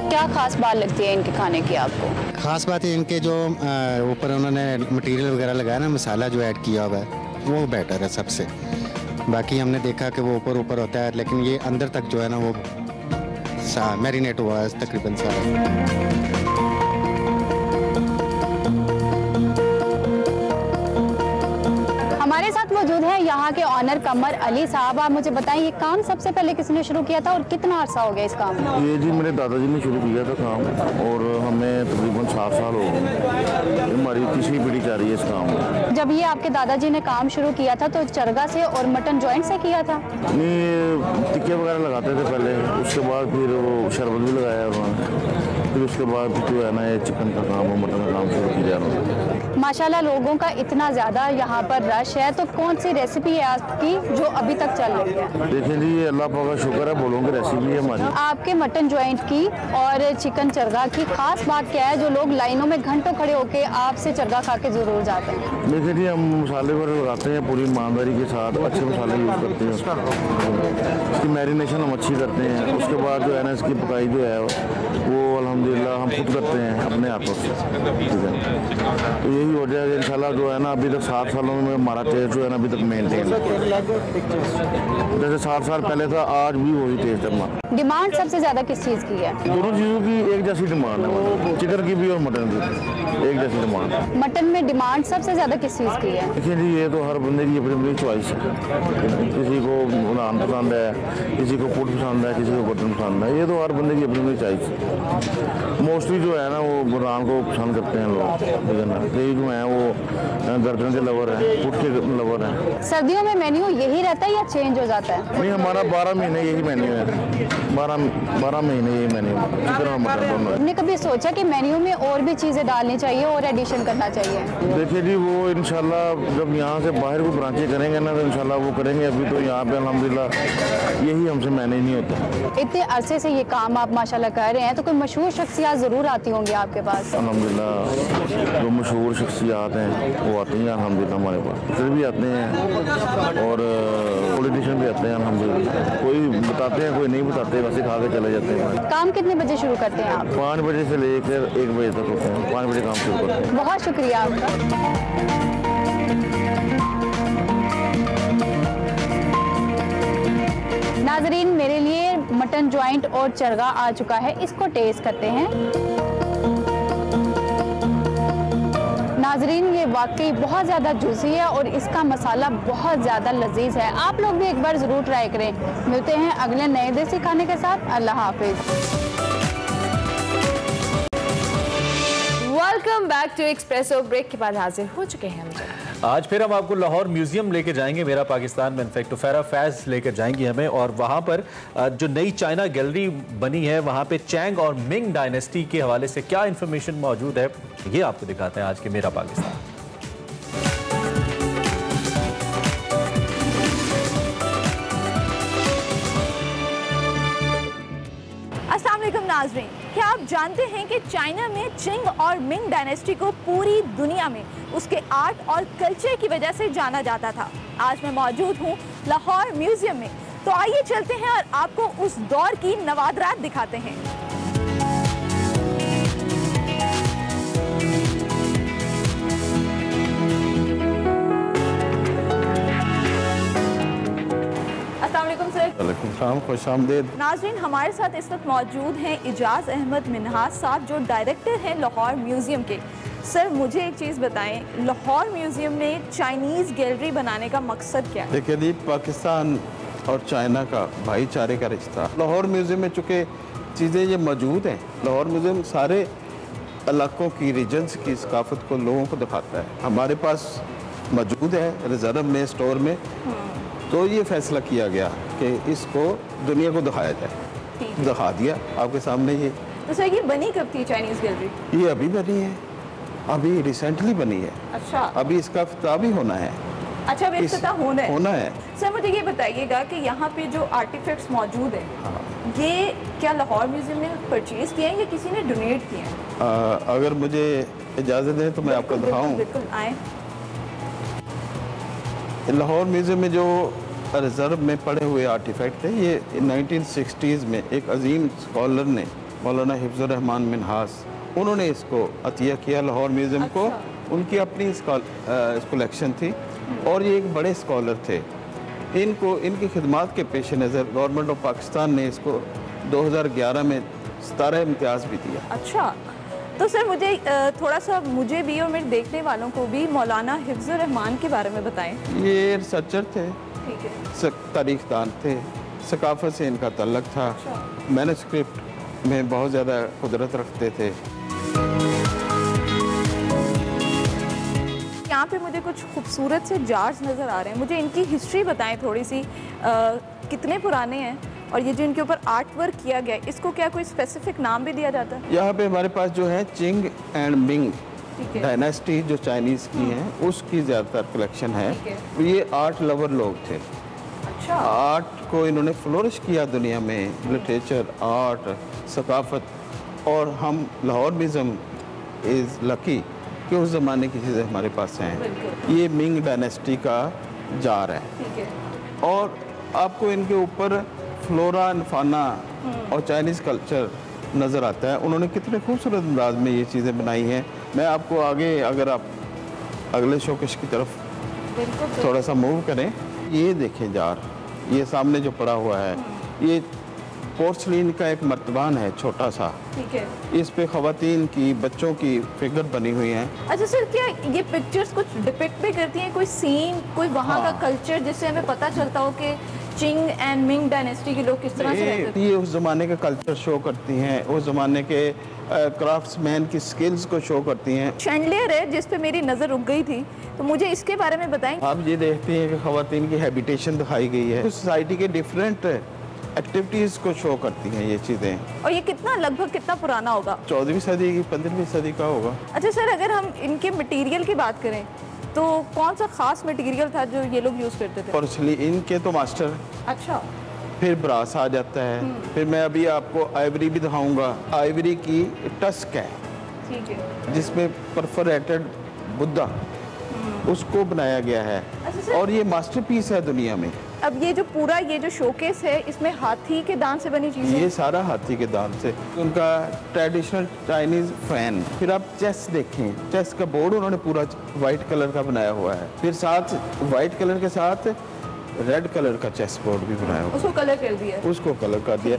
क्या खास बात लगती है इनके खाने की आपको? खास बात है इनके जो ऊपर उन्होंने मटेरियल वगैरह लगाया ना, मसाला जो ऐड किया हुआ है वो बेटर है सबसे। बाकी हमने देखा कि वो ऊपर होता है, लेकिन ये अंदर तक जो है ना वो मैरिनेट हुआ है तकरीबन सारा। हमारे साथ मौजूद है यहाँ के ऑनर कमर अली साहब। आप मुझे बताएं ये काम सबसे पहले किसने शुरू किया था और कितना अर्सा हो गया इस काम में? ये जी मेरे दादाजी ने शुरू किया था काम, और हमें तकरीबन 7 साल हो गए, हमारी तीसरी पीढ़ी जा रही है इस काम में। जब ये आपके दादाजी ने काम शुरू किया था तो चरगा से और मटन जॉइंट से किया था? नहीं, टिक्के वगैरह लगाते थे पहले, उसके बाद फिर वो शरबत भी लगाया उन्होंने, फिर उसके बाद जो है ना ये चिकन का काम और मटन का काम शुरू किया उन्होंने। माशाल्लाह लोगों का इतना ज़्यादा यहाँ पर रश है, तो कौन सी रेसिपी है आपकी जो अभी तक चल रही है? देखिए जी, अल्लाह पाक का शुक्र है, बोलों की रेसिपी है हमारी। आपके मटन जॉइंट की और चिकन चरगा की खास बात क्या है जो लोग लाइनों में घंटों खड़े होकर आपसे चरगा खा के ज़रूर जाते हैं? देखिए जी, हम मसाले वगैरह लगाते हैं पूरी ईमानदारी के साथ, अच्छे मसाले यूज़ करते हैं, इसकी मैरिनेशन हम अच्छी करते हैं, उसके बाद जो है ना इसकी पकाई जो है वो अल्हम्दुलिल्लाह हम खुद करते हैं अपने हाथों से, ठीक है। तो यही वजह है इंशाल्लाह जो है ना अभी तक 7 सालों में हमारा टेस्ट जो है ना अभी तक मेनटेन है, जैसे 7 साल पहले था आज भी वही टेस्ट है हमारा। डिमांड सबसे ज़्यादा किस चीज़ की है? दोनों चीज़ों की एक जैसी डिमांड है, चिकन की भी और मटन की एक जैसी डिमांड है। मटन में डिमांड सबसे ज़्यादा किस चीज़ की है? देखिए जी, ये तो हर बंदे की अपनी अपनी चॉइस है, किसी को नान पसंद है, किसी को पुट पसंद है, किसी को मटन पसंद है, ये तो हर बंदे की अपनी अपनी चॉइस है। मोस्टली जो है ना वो नान को पसंद करते हैं लोग, ठीक है ना। कई जो हैं वो गर्दन के लवर हैं, पुट के लवर हैं। सर्दियों में मेन्यू यही रहता है या चेंज हो जाता है? नहीं, हमारा 12 महीने यही मेन्यू है, 12 महीने यही मेन्यू, चिकन और मटन दोनों। आपने कभी सोचा कि मेन्यू में और भी चीज़ें डालनी चाहिए और एडिशन करना चाहिए? देखिए जी, वो इंशाल्लाह जब यहाँ से बाहर को ब्रांचें करेंगे ना तो इंशाल्लाह वो करेंगे, अभी तो यहाँ पे अल्हम्दुलिल्लाह यही हमसे मैनेज नहीं होता। इतने अरसे से ये काम आप माशाल्लाह कर रहे हैं, तो कोई मशहूर शख्सियत ज़रूर आती होंगी आपके पास? अल्हम्दुलिल्लाह जो मशहूर शख्सियात हैं वो आती हैं अल्हम्दुलिल्लाह हमारे पास, फिर भी आते हैं और पॉलिटिशियन भी आते हैं अल्हम्दुलिल्लाह। कोई बताते हैं, कोई नहीं बताते, वैसे खा के चले जाते हैं। काम कितने बजे शुरू करते हैं आप? 5 बजे से लेकर 1 बजे तक होते हैं, 5 बजे काम शुरू करते हैं। बहुत शुक्रिया आपका। नाजरीन, मेरे लिए मटन जॉइंट और चरगा आ चुका है, इसको टेस्ट करते हैं। नाजरीन, ये वाकई बहुत ज़्यादा जूसी है और इसका मसाला बहुत ज़्यादा लजीज है। आप लोग भी एक बार ज़रूर ट्राई करें। मिलते हैं अगले नए देसी खाने के साथ। अल्लाह हाफिज। Welcome back to Expresso. Break के बाद हाजिर हो चुके हैं हम। आज फिर हम आपको लाहौर म्यूजियम लेके जाएंगे, मेरा पाकिस्तान में। इनफैक्ट फैरा फैज लेकर जाएंगी हमें, और वहाँ पर जो नई चाइना गैलरी बनी है वहाँ पे चैंग और मिंग डायनेस्टी के हवाले से क्या इंफॉर्मेशन मौजूद है ये आपको दिखाते हैं आज के मेरा पाकिस्तान। अस्सलाम वालेकुम नाज़रीन, क्या आप जानते हैं कि चाइना में चिंग और मिंग डायनेस्टी को पूरी दुनिया में उसके आर्ट और कल्चर की वजह से जाना जाता था। आज मैं मौजूद हूँ लाहौर म्यूजियम में, तो आइए चलते हैं और आपको उस दौर की नवादरात दिखाते हैं। खुशामदीद। नाज़रीन, हमारे साथ इस वक्त मौजूद हैं इजाज़ अहमद मिन्हाज साहब, जो डायरेक्टर हैं लाहौर म्यूज़ियम के। सर, मुझे एक चीज़ बताएं, लाहौर म्यूज़ियम में चाइनीज़ गैलरी बनाने का मकसद क्या है? देखिए जी, पाकिस्तान और चाइना का भाईचारे का रिश्ता लाहौर म्यूज़ियम में चूँकि चीज़ें ये मौजूद हैं। लाहौर म्यूज़ियम सारे इलाकों की, रीजन्स की सकाफत को लोगों को दिखाता है। हमारे पास मौजूद है रिजर्व में, स्टोर में, तो ये फैसला किया गया कि इसको दुनिया को दिखाया जाए। दिखा दिया आपके सामने ये। तो सर, ये बनी कब थी चाइनीज़ गैलरी? ये अभी बनी है, अभी रिसेंटली बनी है। अच्छा, अभी इसका इफ्तिताह भी होना है। अच्छा, अभी इफ्तिताह होना है। सर, मुझे ये बताइएगा कि यहाँ पे जो आर्टिफैक्ट्स मौजूद हैं, ये क्या लाहौर म्यूजियम ने परचेज किए हैं या किसी ने डोनेट किए हैं? अगर मुझे इजाज़त दें तो मैं आपको दिखाऊं। बिल्कुल, आए। लाहौर म्यूज़ियम में जो रिज़र्व में पड़े हुए आर्टिफैक्ट थे, ये 1960s में एक अजीम स्कॉलर ने, मौलाना हिफ्ज़ुर रहमान मिन्हाज, उन्होंने इसको अतिया किया लाहौर म्यूज़ियम को। उनकी अपनी कलेक्शन थी और ये एक बड़े स्कॉलर थे। इनको इनकी खिदमात के पेश नज़र गवर्नमेंट ऑफ पाकिस्तान ने इसको 2011 में 17 इम्तियाज़ भी दिया। अच्छा, तो सर मुझे थोड़ा सा, मुझे भी और मेरे देखने वालों को भी मौलाना हिफ्ज़ुर रहमान के बारे में बताएं। ये रिसर्चर थे, तारीखदान थे, सकाफत से इनका तल्लक था। मैन्युस्क्रिप्ट में बहुत ज़्यादा कुदरत रखते थे। यहाँ पे मुझे कुछ खूबसूरत से जार्स नज़र आ रहे हैं, मुझे इनकी हिस्ट्री बताएं थोड़ी सी, कितने पुराने हैं और ये जो इनके ऊपर आर्ट वर्क किया गया है, इसको क्या कोई स्पेसिफिक नाम भी दिया जाता है? यहाँ पे हमारे पास जो है चिंग एंड मिंग डायनेस्टी जो चाइनीज़ की हैं, उसकी ज़्यादातर कलेक्शन है। ये आर्ट लवर लोग थे। अच्छा। आर्ट को इन्होंने फ्लोरिश किया दुनिया में, लिटरेचर, आर्ट, सकाफत। और हम लाहौर म्यूज़ियम इज़ लकी कि उस ज़माने की चीज़ें हमारे पास हैं। ये मिंग डायनेस्टी का जार है और आपको इनके ऊपर फ्लोरा एंड फाना और चाइनीज़ कल्चर नज़र आता है। उन्होंने कितने खूबसूरत अंदाज में ये चीज़ें बनाई हैं। मैं आपको आगे, अगर आप अगले शोकेश की तरफ थोड़ा सा मूव करें, ये देखें जार, ये सामने जो पड़ा हुआ है, ये पोर्सलिन का एक मर्तबान है, छोटा सा। ठीक है। इस पे ख़वातीन की, बच्चों की फिगर बनी हुई हैं। अच्छा सर, क्या ये पिक्चर्स कुछ डिपिक्ट भी करती हैं कोई सीन, कोई वहाँ का कल्चर, जिससे हमें पता चलता हो कि चिंग एंड मिंग डायनेस्टी के लोग किस तरह से रहते थे? ये उस ज़माने का कल्चर शो करती हैं, उस ज़माने के क्राफ्ट्समैन की स्किल्स को शो करती हैं। शैंडलियर है जिस पे मेरी नज़र रुक गई थी, तो मुझे इसके बारे में बताएं। आप ये देखते हैं कि ख़वातीन की हैबिटेशन दिखाई गई है, सोसाइटी के डिफरेंट एक्टिविटीज़ को शो करती हैं ये चीज़ें। और ये कितना, लगभग कितना पुराना होगा? 14वीं सदी की, 15वीं सदी का होगा। अच्छा सर, अगर हम इनके मटेरियल की बात करें तो कौन सा खास मटेरियल था जो ये लोग यूज़ करते थे? पोर्सलिन इनके तो मास्टर। अच्छा। फिर ब्रास आ जाता है। फिर मैं अभी आपको आइवरी भी दिखाऊंगा। आइवरी की टस्क है, ठीक है, जिसमें परफोरेटेड बुद्धा, उसको बनाया गया है। अच्छा, और ये मास्टरपीस है दुनिया में। अब ये जो पूरा, ये जो शोकेस है, इसमें हाथी के दांत से बनी चीज़ें? ये सारा हाथी के दांत से। उनका ट्रेडिशनल चाइनीज फैन। फिर आप चेस देखें, चेस का बोर्ड उन्होंने पूरा वाइट कलर का बनाया हुआ है। फिर साथ वाइट कलर के साथ रेड कलर का चेस बोर्ड भी बनाया हुआ है। उसको कलर कर दिया? उसको कलर कर दिया।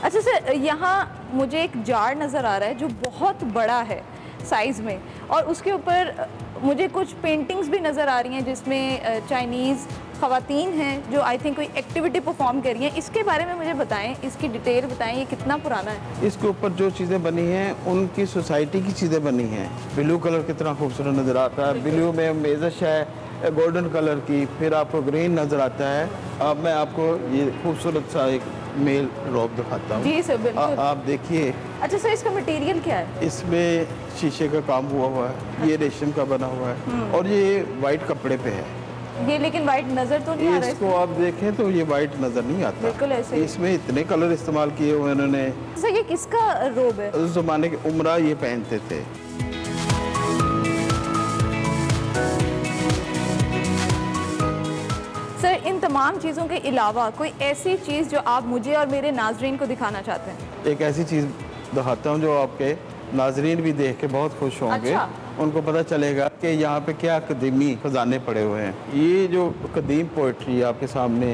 अच्छा सर, यहाँ मुझे एक जार नज़र आ रहा है जो बहुत बड़ा है साइज़ में, और उसके ऊपर मुझे कुछ पेंटिंग्स भी नज़र आ रही हैं जिसमें चाइनीज़ ख़वातीन हैं जो आई थिंक कोई एक्टिविटी परफॉर्म कर रही हैं। इसके बारे में मुझे बताएं, इसकी डिटेल बताएं, ये कितना पुराना है? इसके ऊपर जो चीज़ें बनी हैं उनकी सोसाइटी की चीज़ें बनी हैं। ब्लू कलर कितना खूबसूरत नज़र आता है, ब्लू में मेज़श है गोल्डन कलर की, फिर आपको ग्रीन नज़र आता है। अब मैं आपको ये खूबसूरत सा एक मेल रॉब दिखाता हूँ। जी सर, बिल्कुल। आप देखिए। अच्छा सर, इसका मटेरियल क्या है? इसमें शीशे का काम हुआ है, ये रेशम का बना हुआ है और ये वाइट कपड़े पे है। ये लेकिन वाइट नजर तो नहीं आ रहा है। इसको आप देखें तो ये वाइट नजर नहीं आता, बिल्कुल ऐसे ही। इसमें इतने कलर इस्तेमाल किए हुए उन्होंने। सर ये किसका रोब है? उस जमाने के उमरा ये पहनते थे। सर इन तमाम चीज़ों के अलावा कोई ऐसी चीज़ जो आप मुझे और मेरे नाजरीन को दिखाना चाहते हैं? एक ऐसी चीज़ दिखाता हूँ जो आपके नाजरीन भी देख के बहुत खुश होंगे। अच्छा। उनको पता चलेगा कि यहाँ पे क्या कदीमी खजाने पड़े हुए हैं। ये जो कदीम पोइट्री आपके सामने,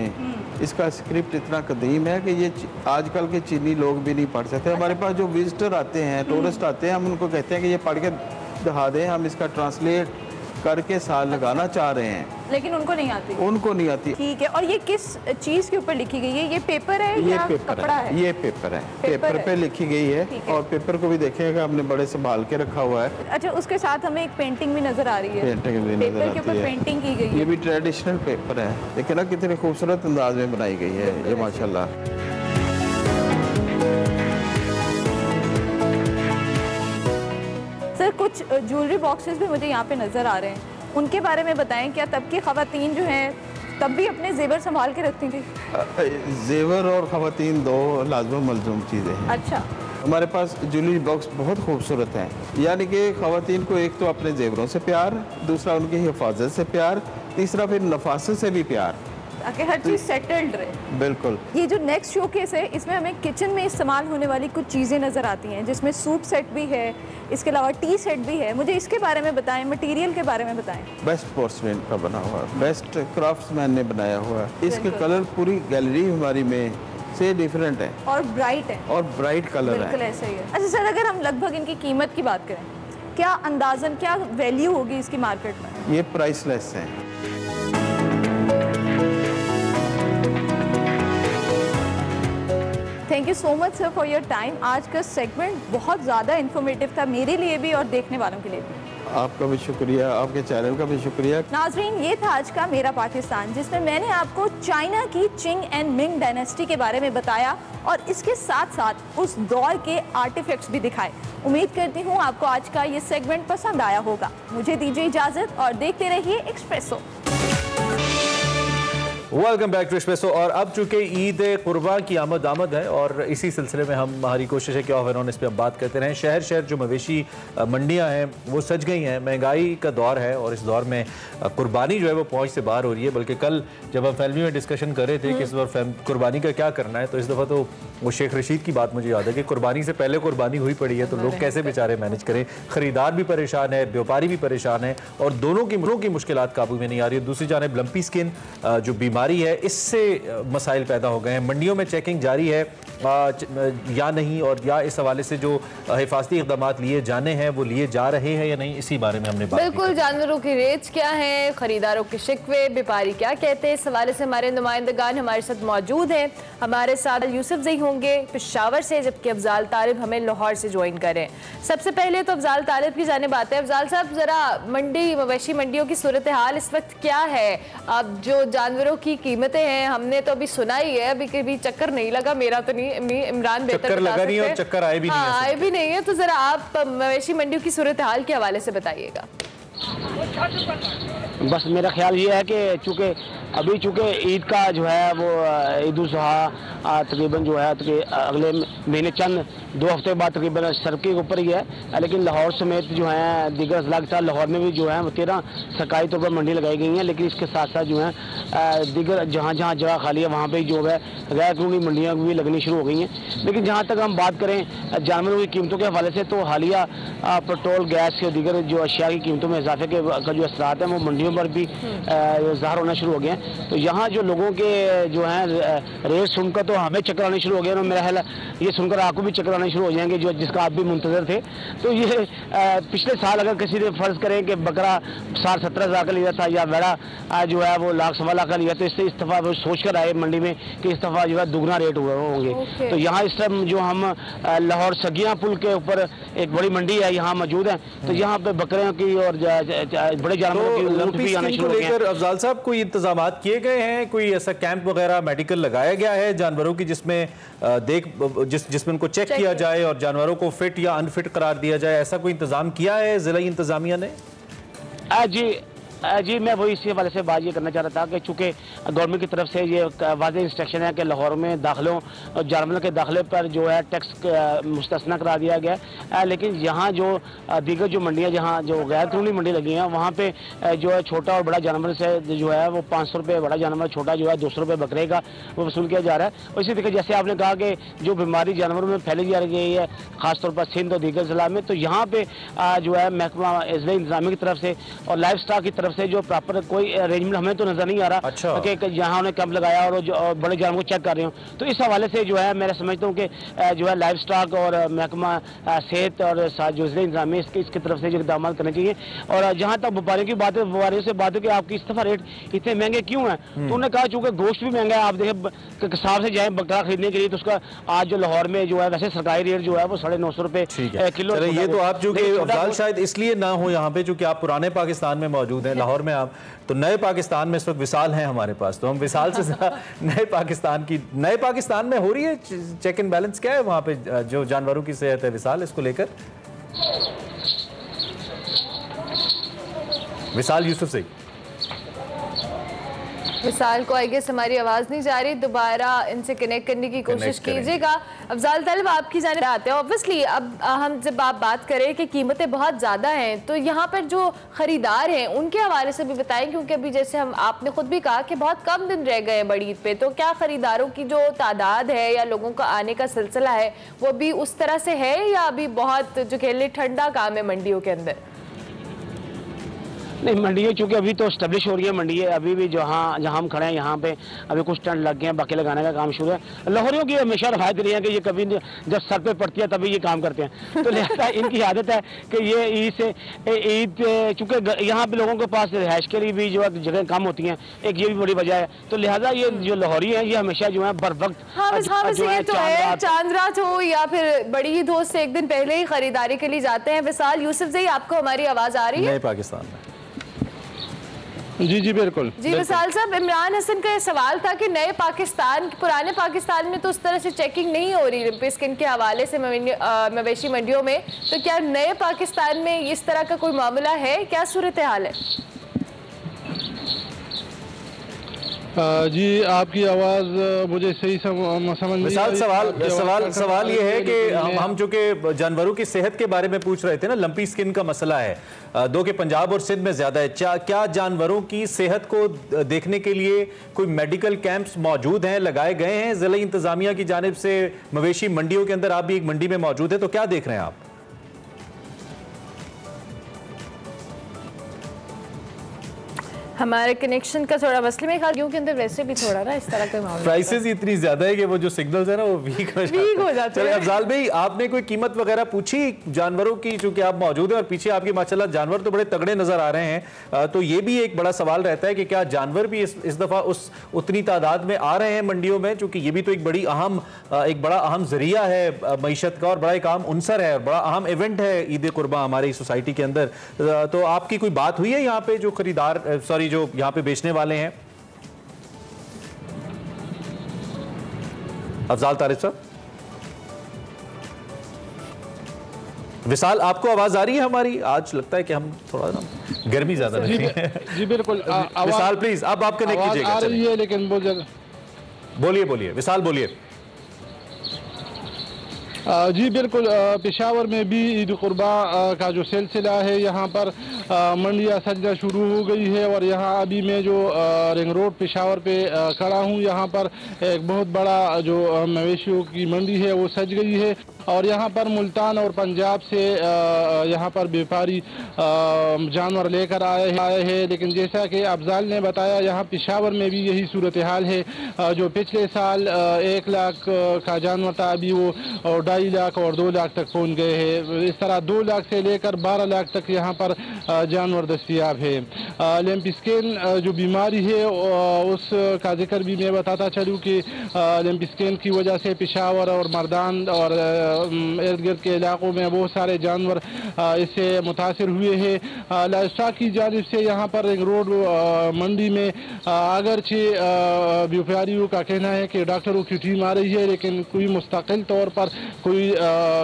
इसका स्क्रिप्ट इतना कदीम है कि ये आजकल के चीनी लोग भी नहीं पढ़ सकते। हमारे पास जो विजिटर आते हैं, टूरिस्ट आते हैं, हम उनको कहते हैं कि ये पढ़ के दिखा दें, हम इसका ट्रांसलेट करके साल लगाना चाह रहे हैं, लेकिन उनको नहीं आती। उनको नहीं आती। ठीक है। और ये किस चीज़ के ऊपर लिखी गई है? ये पेपर है ये या पेपर कपड़ा है? ये पेपर है। पेपर पे लिखी गई है और पेपर को भी देखेगा हमने बड़े संभाल के रखा हुआ है। अच्छा, उसके साथ हमें एक पेंटिंग भी नजर आ रही है। पेंटिंग भी नजर पेपर के ऊपर पेंटिंग की गई है। ये भी ट्रेडिशनल पेपर है, देखिए ना कितने खूबसूरत अंदाज में बनाई गई है ये, माशाल्लाह। सर कुछ ज्वेलरी बॉक्सेस भी मुझे यहाँ पे नजर आ रहे हैं, उनके बारे में बताएं। क्या तब की खवातीन जो हैं तब भी अपने जेवर संभाल के रखती थी? जेवर और खवातीन दो लाजम मलजूम चीज़ें हैं। अच्छा। हमारे पास ज्वेलरी बॉक्स बहुत खूबसूरत हैं, यानी कि खवातीन को एक तो अपने जेवरों से प्यार, दूसरा उनकी हिफाजत से प्यार, तीसरा फिर नफासत से भी प्यार, ताकि हर चीज़ सेटल्ड रहे। बिल्कुल। ये जो नेक्स्ट शोकेस है इसमें हमें किचन में इस्तेमाल होने वाली कुछ चीज़ें नज़र आती हैं, जिसमें सूप सेट भी है, इसके अलावा टी सेट भी है। मुझे इसके बारे में बताएं, मटेरियल के बारे में बताएं। बेस्ट पोर्सलेन का बना हुआ, बेस्ट क्राफ्ट्समैन ने बनाया हुआ। इसके कलर पूरी गैलरी हमारी में से डिफरेंट है और ब्राइट है, और ब्राइट कलर है। बिल्कुल ऐसा ही है। अच्छा सर, अगर हम लगभग इनकी कीमत की बात करें, क्या अंदाजन क्या वैल्यू होगी इसकी मार्केट में? ये प्राइसलेस है। Thank you so much sir for your time. आज का सेगमेंट बहुत ज़्यादा इन्फॉर्मेटिव था मेरे लिए भी और देखने वालों के लिए भी। आपका भी शुक्रिया, आपके चैनल का भी शुक्रिया। नाजरीन, ये था आज का मेरा पाकिस्तान, जिसमें मैंने आपको चाइना की चिंग एंड मिंग डायनेस्टी के बारे में बताया और इसके साथ साथ उस दौर के आर्टिफैक्ट्स भी दिखाए। उम्मीद करती हूँ आपको आज का ये सेगमेंट पसंद आया होगा। मुझे दीजिए इजाज़त और देखते रहिए Xpresso. Welcome back to Xpresso. और अब चूंकि ईद कुर्बा की आमद है और इसी सिलसिले में हमारी कोशिश है कि ऑफ एंड ऑन इस पर हम बात करते रहें। शहर शहर जो मवेशी मंडियां हैं वो सज गई हैं। महंगाई का दौर है और इस दौर में कुर्बानी जो है वो पहुंच से बाहर हो रही है। बल्कि कल जब हम फैमिली में डिस्कशन कर रहे थे कि इस बार कुर्बानी का क्या करना है, तो इस दफ़ा तो वो शेख रशीद की बात मुझे याद है कि कुर्बानी से पहले कुर्बानी हुई पड़ी है, तो लोग कैसे बेचारे मैनेज करें। ख़रीदार भी परेशान है, व्यापारी भी परेशान है और दोनों की मुश्किलात काबू में नहीं आ रही है। दूसरी जानिब लंपी स्किन जो बीमारी है, इससे मसाइल पैदा हो गए हैं। मंडियों में चेकिंग जारी है या नहीं, और या इस हवाले से जो हिफाजती इक़दाम लिए जाने हैं वो लिए जा रहे हैं या नहीं, इसी बारे में हमने बात बिल्कुल। जानवरों की रेट्स क्या हैं, खरीदारों के शिकवे, व्यापारी क्या कहते हैं, इस हवाले से हमारे नुमाइंदगान हमारे साथ मौजूद हैं। हमारे साथ यूसुफ जई होंगे पेशावर से, जबकि अफजाल तालिब हमें लाहौर से ज्वाइन करें। सबसे पहले तो अफजाल तालिब की जानिब आते हैं। अफजाल साहब, ज़रा मवेशी मंडियों की सूरत हाल इस वक्त क्या है? अब जो जानवरों की कीमतें हैं, हमने तो अभी सुना ही है, अभी कभी चक्कर नहीं लगा, मेरा तो नहीं, इमरान बेहतर लगा नहीं और चक्कर आए भी नहीं है। आए भी नहीं है। तो ज़रा आप मवेशी मंडियों की सूरत हाल के हवाले से बताइएगा। बस मेरा ख्याल ये है कि चूँकि ईद का जो है वो ईद उल ज़ुहा तकरीबन जो है अगले महीने चंद 2 हफ्ते बाद तकरीबन सड़क के ऊपर ही है, लेकिन लाहौर समेत जो है दीगर अजला के साथ लाहौर में भी जो है 13 सरकारी तौर पर मंडी लगाई गई हैं। लेकिन इसके साथ साथ जो है दीगर जहाँ जगह खाली है वहाँ पर जो है गैर कानूनी मंडियाँ भी लगनी शुरू हो गई हैं। लेकिन जहाँ तक हम बात करें जानवरों की कीमतों के हवाले से, तो हालिया पेट्रोल, गैस के दीगर जो अशिया की कीमतों में इजाफे का जो असरात हैं वो मंडियों पर भी ज़ाहिर होना शुरू हो गए हैं। तो यहाँ जो लोगों के जो हैं रेट सुनकर तो हमें चक्कर आने शुरू हो गए और मेरा ख्याल ये सुनकर आपको भी चक्कर आने शुरू हो जाएंगे जो जिसका आप भी मुंतजर थे। तो ये पिछले साल अगर किसी ने फ़र्ज़ करें कि बकरा 60-70 हज़ार का लिया था या वेड़ा जो है वो 1,00,000-1.25 लाख का लिया, तो इससे इस दफ़ा वो सोच कर आए मंडी में कि इस दफ़ा जो है दुगना रेट हुए होंगे। तो यहाँ इस टाइम जो हम लाहौर सगिया पुल के ऊपर एक बड़ी मंडी है, यहाँ मौजूद है। तो यहाँ पे बकरियों की और बड़े जानवरों की लूट भी आना शुरू हो गई है। अफजाल साहब, कोई इंतजाम किए गए हैं? कोई ऐसा कैंप वगैरह मेडिकल लगाया गया है जानवरों की जिसमें जिसमें उनको चेक किया जाए और जानवरों को फिट या अनफिट करार दिया जाए? ऐसा कोई इंतजाम किया है जिला इंतजामिया ने? जी जी मैं वही इसी हवाले से बात ये करना चाह रहा था कि चूँकि गवर्नमेंट की तरफ से ये वाज़ेह इंस्ट्रक्शन है कि लाहौर में दाखिलों और जानवरों के दाखिले पर जो है टैक्स मुस्तस्ना करा दिया गया है, लेकिन यहाँ जो दीगर जो मंडियाँ जहाँ जो गैर कानूनी मंडी लगी हैं वहाँ पे जो है छोटा और बड़ा जानवर से जो है वो 500 रुपये बड़ा जानवर, छोटा जो है 200 रुपये बकरे का वो वसूल किया जा रहा है। और इसी तरीके जैसे आपने कहा कि जो बीमारी जानवरों में फैली जा रही है खासतौर पर सिंध और दीगर जिला में, तो यहाँ पे जो है महकमा इजला इंतजामी की तरफ से और लाइफ स्टॉक की तरफ से जो प्रॉपर कोई अरेंजमेंट हमें तो नजर नहीं आ रहा। अच्छा। कि यहाँ उन्हें कैंप लगाया और जो बड़े जानवरों को चेक कर रहे हो, तो इस हवाले से जो है मैं समझता हूँ कि जो है लाइफ स्टॉक और महकमा सेहत और जो इजला इंतजामी इसकी तरफ से जो इक़दाम करने चाहिए। और जहाँ तक व्यापारियों की बात है, व्यापारियों से बात है कि आपकी इस दफा रेट इतने महंगे क्यों हैं, तो उन्होंने कहा चूँकि गोश्त भी महंगा है, आप देखें किसान से जाए बकरा खरीदने के लिए तो उसका आज जो लाहौर में जो है वैसे सरकारी रेट जो है वो 950 रुपये किलो। ये तो आप जो कि अफजाल शायद इसलिए ना हो यहाँ पे क्योंकि आप पुराने पाकिस्तान में मौजूद हैं, लाहौर में आप तो नए पाकिस्तान में इस वक्त विसाल हैं हमारे पास, तो हम विसाल से नए पाकिस्तान में हो रही है चेक एंड बैलेंस। क्या है वहाँ पे जो जानवरों की सेहत है विसाल, इसको लेकर विसाल यूसुफ से विसाल को आई गेस हमारी आवाज़ नहीं जा रही, दोबारा इनसे कनेक्ट करने की कोशिश कीजिएगा। अफजाल तलब आपकी जाने आते हैं। ऑब्वियसली अब हम जब आप बात करें कि कीमतें बहुत ज़्यादा हैं तो यहाँ पर जो ख़रीदार हैं उनके हवाले से भी बताएं, क्योंकि अभी जैसे आपने ख़ुद भी कहा कि बहुत कम दिन रह गए हैं बड़ी ईद पे, तो क्या ख़रीदारों की जो तादाद है या लोगों का आने का सिलसिला है वो भी उस तरह से है या अभी बहुत जो कह लें ठंडा काम है मंडियों के अंदर? नहीं, मंडी चूँकि अभी तो स्टैब्लिश हो रही है मंडी है, अभी भी जहाँ हम खड़े हैं यहाँ पे अभी कुछ टेंट लग गए हैं, बाकी लगाने का काम शुरू है। लाहौरियों की हमेशा रवायत रही है कि ये कभी जब सर पे पड़ती है तभी ये काम करते हैं, तो लिहाजा इनकी आदत है कि ये ईद चूँकि यहाँ पे लोगों के पास रिहाइश के लिए भी जो है जगह कम होती हैं, एक ये भी बड़ी वजह है, तो लिहाजा ये जो लाहौरी हैं ये हमेशा जो है बर वक्त चांद रात हो या फिर बड़ी ईद हो से एक दिन पहले ही खरीदारी के लिए जाते हैं। विसाल यूसुफ जी आपको हमारी आवाज़ आ रही है? पाकिस्तान में जी बिल्कुल जी विसाल साहब, इमरान हसन का ये सवाल था कि नए पाकिस्तान पुराने पाकिस्तान में तो उस तरह से चेकिंग नहीं हो रही लिम्पी स्किन के हवाले से मवेशी मंडियों में, तो क्या नए पाकिस्तान में इस तरह का कोई मामला है? क्या सूरत हाल है? जी आपकी आवाज़ मुझे सही समझ सवाल ये है कि हम जो कि जानवरों की सेहत के बारे में पूछ रहे थे ना, लंपी स्किन का मसला है दो के पंजाब और सिंध में ज़्यादा है, क्या जानवरों की सेहत को देखने के लिए कोई मेडिकल कैंप्स मौजूद हैं, लगाए गए हैं ज़िला इंतज़ामिया की जानिब से मवेशी मंडियों के अंदर? आप भी एक मंडी में मौजूद है, तो क्या देख रहे हैं आप? हमारे कनेक्शन का थोड़ा मसले में खालियों के अंदर वैसे भी थोड़ा ना इस तरह का मामला, प्राइसेस इतनी ज्यादा है कि वो जो सिग्नल्स है ना वो वीक हो जाते हैं। अफजाल भाई, आपने कोई कीमत वगैरह पूछी जानवरों की, चूंकि आप मौजूद हैं और पीछे आपके माशाल्लाह जानवर तो बड़े तगड़े नजर आ रहे हैं, तो ये भी एक बड़ा सवाल रहता है कि क्या जानवर भी इस दफा उतनी तादाद में आ रहे हैं मंडियों में, चूंकि ये भी तो एक बड़ा अहम जरिया है मईशत का और बड़ा एक अहम उनसर है और बड़ा अहम इवेंट है ईद कुर्बा हमारी सोसाइटी के अंदर। तो आपकी कोई बात हुई है यहाँ पे जो खरीदार जो यहाँ पे बेचने वाले हैं? अफजाल तारिफ साहब, विसाल आपको आवाज आ रही है हमारी? आज लगता है कि हम थोड़ा ना गर्मी ज्यादा रहती है। जी बिल्कुल, विसाल प्लीज अब आप कनेक्ट कीजिएगा। आ रही है लेकिन बोलिए विसाल बोलिए। जी बिल्कुल, पेशावर में भी ईद कुर्बा का जो सिलसिला है यहाँ पर मंडियाँ सजना शुरू हो गई है और यहाँ अभी मैं जो रिंग रोड पेशावर पे खड़ा हूँ, यहाँ पर एक बहुत बड़ा जो मवेशियों की मंडी है वो सज गई है और यहाँ पर मुल्तान और पंजाब से यहाँ पर व्यापारी जानवर लेकर आए हैं। लेकिन जैसा कि अफजाल ने बताया, यहाँ पेशावर में भी यही सूरत हाल है। जो पिछले साल 1 लाख का जानवर था, अभी वो 2.5 लाख और 2 लाख तक पहुँच गए हैं। इस तरह 2 लाख से लेकर 12 लाख तक यहाँ पर जानवर दस्तियाब है। लंपी स्किन जो बीमारी है उसका जिक्र भी मैं बताता चलूँ कि लंपी स्किन की वजह से पेशावर और मर्दान और इर्द गिर्द के इलाकों में बहुत सारे जानवर इससे मुतासर हुए हैं। लाइफस्टॉक की जानिब से यहाँ पर रिंग रोड मंडी में अगरचे व्यापारियों का कहना है कि डॉक्टरों की टीम आ रही है, लेकिन कोई मुस्तकिल तौर पर कोई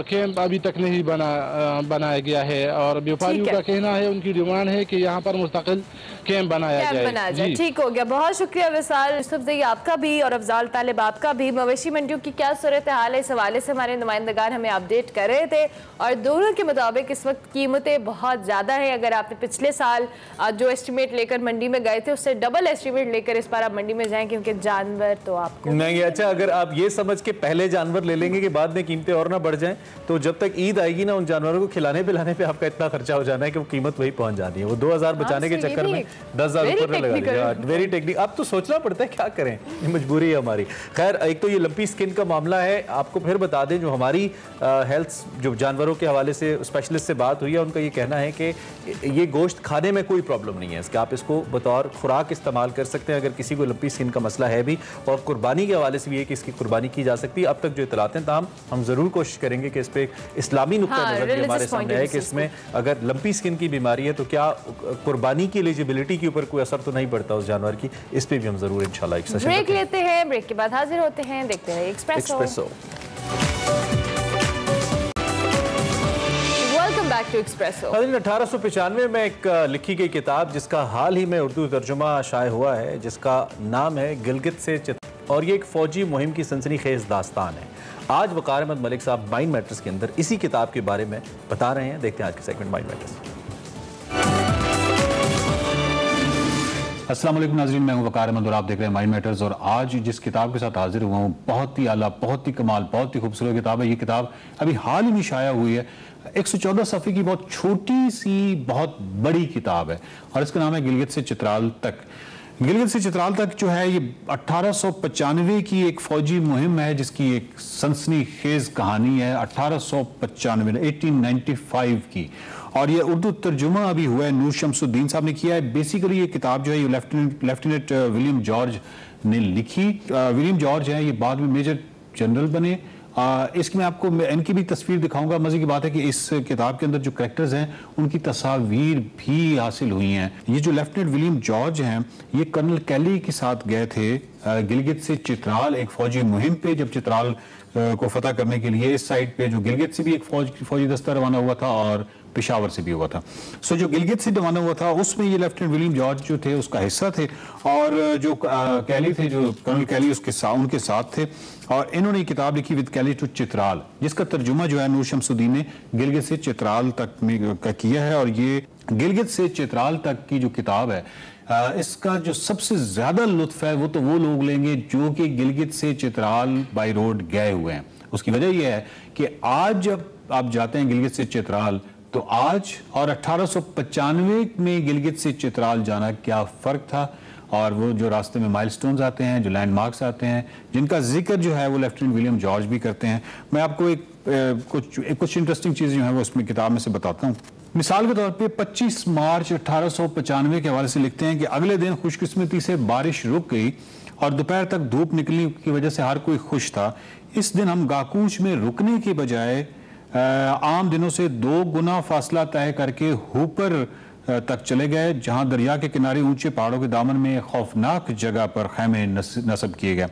कैंप अभी तक नहीं बनाया गया है और व्यापारियों का कहना है, उनकी की डिमांड है कि यहाँ पर मुस्तकिल कैंप बनाया जाए। ठीक हो गया, बहुत शुक्रिया विशाल। यूसुफ ज़ई आपका भी और अफजाल तालिब आपका भी। मवेशी मंडियों की क्या सूरत हाल है, इस हवाले से हमारे नुमाइंदगान हमें अपडेट कर रहे थे और दोनों के मुताबिक इस वक्त कीमतें बहुत ज़्यादा हैं। अगर आपने पिछले साल जो एस्टिमेट लेकर मंडी में गए थे उससे डबल एस्टिमेट लेकर इस बार आप मंडी में जाएं, क्योंकि जानवर तो आपको नहीं। अच्छा, अगर आप ये समझ के पहले जानवर ले लेंगे कि बाद में कीमतें और ना बढ़ जाएं, तो जब तक ईद आएगी ना उन जानवरों को खिलाने पिलाने पे आपका इतना खर्चा हो जाना है कि वो कीमत वही पहुंच जानी है। वो 2000 बचाने के चक्कर में 10,000 ऊपर लगा दिया। Very technique. अब तो सोचना पड़ता है, क्या करें, ये मजबूरी है हमारी। खैर, एक तो ये लंपी स्किन का मामला है। आपको फिर बता दें, जो हमारी हेल्थ जो जानवरों के हवाले से स्पेशलिस्ट से बात हुई है, उनका ये कहना है कि ये गोश्त खाने में कोई प्रॉब्लम नहीं है इसका, आप इसको बतौर खुराक इस्तेमाल कर सकते हैं अगर किसी को लंपी स्किन का मसला है भी। और कुर्बानी के हवाले से भी है कि इसकी कुर्बानी की जा सकती है। अब तक जो इतलात हैं, ताहम हम ज़रूर कोशिश करेंगे कि इस पर इस्लामी नुक्ता नज़र भी हमारे सामने है कि इसमें अगर लंपी स्किन की बीमारी है तो क्या कुर्बानी की एलिजिबिलिटी के ऊपर कोई असर तो नहीं पड़ता उस जानवर की। इस पर भी हम ज़रूर इंशाल्लाह एक सेशन ब्रेक लेते हैं, ब्रेक के बाद हाजिर होते हैं। देखते रहिए Xpresso. Welcome back to Xpresso. 1895 में एक लिखी गई किताब जिसका हाल ही में उर्दू तर्जुमा शाये हुआ है, जिसका नाम है गिलगित से चित्राल, और ये एक फौजी मुहिम की सनसनीखेज दास्तान है। आज वकार अहमद मलिक साहब माइंड मैटर्स के अंदर इसी किताब के बारे में बता रहे हैं। देखते हैं आज के सेगमेंट माइंड मैटर्स। अस्सलाम वालेकुम नाज़रीन, मैं हूं वकार अहमद और आप देख रहे हैं माइंड मैटर्स। और आज जिस किताब के साथ हाजिर हुआ हूं, बहुत ही आला, बहुत ही कमाल, बहुत ही खूबसूरत किताब है। ये किताब अभी हाल ही में शाया हुई है। 114 सफ़े की बहुत छोटी सी बहुत बड़ी किताब है और इसका नाम है गिलगित से चित्राल तक। गिलगित से चित्राल तक जो है ये 1895 की एक फौजी मुहिम है जिसकी एक सनसनीखेज कहानी है। 1895 की, और ये उर्दू तर्जुमा अभी हुआ है, नूर शमसुद्दीन साहब ने किया है। बेसिकली ये किताब जो है ये लेफ्टिनेंट विलियम जॉर्ज ने लिखी। विलियम जॉर्ज है, ये बाद में मेजर जनरल बने। इसमें आपको इनकी भी तस्वीर दिखाऊंगा। मजे की बात है कि इस किताब के अंदर जो कैरेक्टर्स हैं उनकी तस्वीर भी हासिल हुई हैं। ये जो लेफ्टिनेंट विलियम जॉर्ज हैं, ये कर्नल कैली के साथ गए थे गिलगित से चित्राल एक फौजी मुहिम पे, जब चित्राल को फतह करने के लिए इस साइड पे जो गिलगित से भी एक फौजी दस्ता रवाना हुआ था और पेशावर से भी हुआ था। सो जो गिलगित से रवाना हुआ था उसमें ये लेफ्टिनेंट विलियम जॉर्ज जो थे उसका हिस्सा थे, और जो कैली थे, जो कर्नल कैली उनके साथ थे, और इन्होंने किताब लिखी विद कैली टू चित्राल, जिसका तर्जुमा जो है नूर शमसुद्दीन ने गिलगित से चित्राल तक में किया है। और ये गिलगित से चित्राल तक की जो किताब है, इसका जो सबसे ज्यादा लुत्फ है वो तो वो लोग लेंगे जो कि गिलगित से चित्राल बाय रोड गए हुए हैं। उसकी वजह यह है कि आज जब आप जाते हैं गिलगित से चित्राल, तो आज और 1895 में गिलगित से चित्राल जाना क्या फर्क था, और वो जो रास्ते में माइलस्टोन्स आते हैं, जो लैंडमार्क्स आते हैं, जिनका जिक्र जो है वो लेफ्टिनेंट विलियम जॉर्ज भी करते हैं। मैं आपको कुछ इंटरेस्टिंग चीज़ें जो है वो उसमें किताब में से बताता हूँ। मिसाल के तौर पे 25 मार्च 1895 के हवाले से लिखते हैं कि अगले दिन खुशकिस्मती से बारिश रुक गई और दोपहर तक धूप निकलने की वजह से हर कोई खुश था। इस दिन हम गाकूच में रुकने के बजाय आम दिनों से 2 गुना फासला तय करके हुपर तक चले गए, जहां दरिया के किनारे ऊंचे पहाड़ों के दामन में खौफनाक जगह पर खैमे नस्ब किए गए।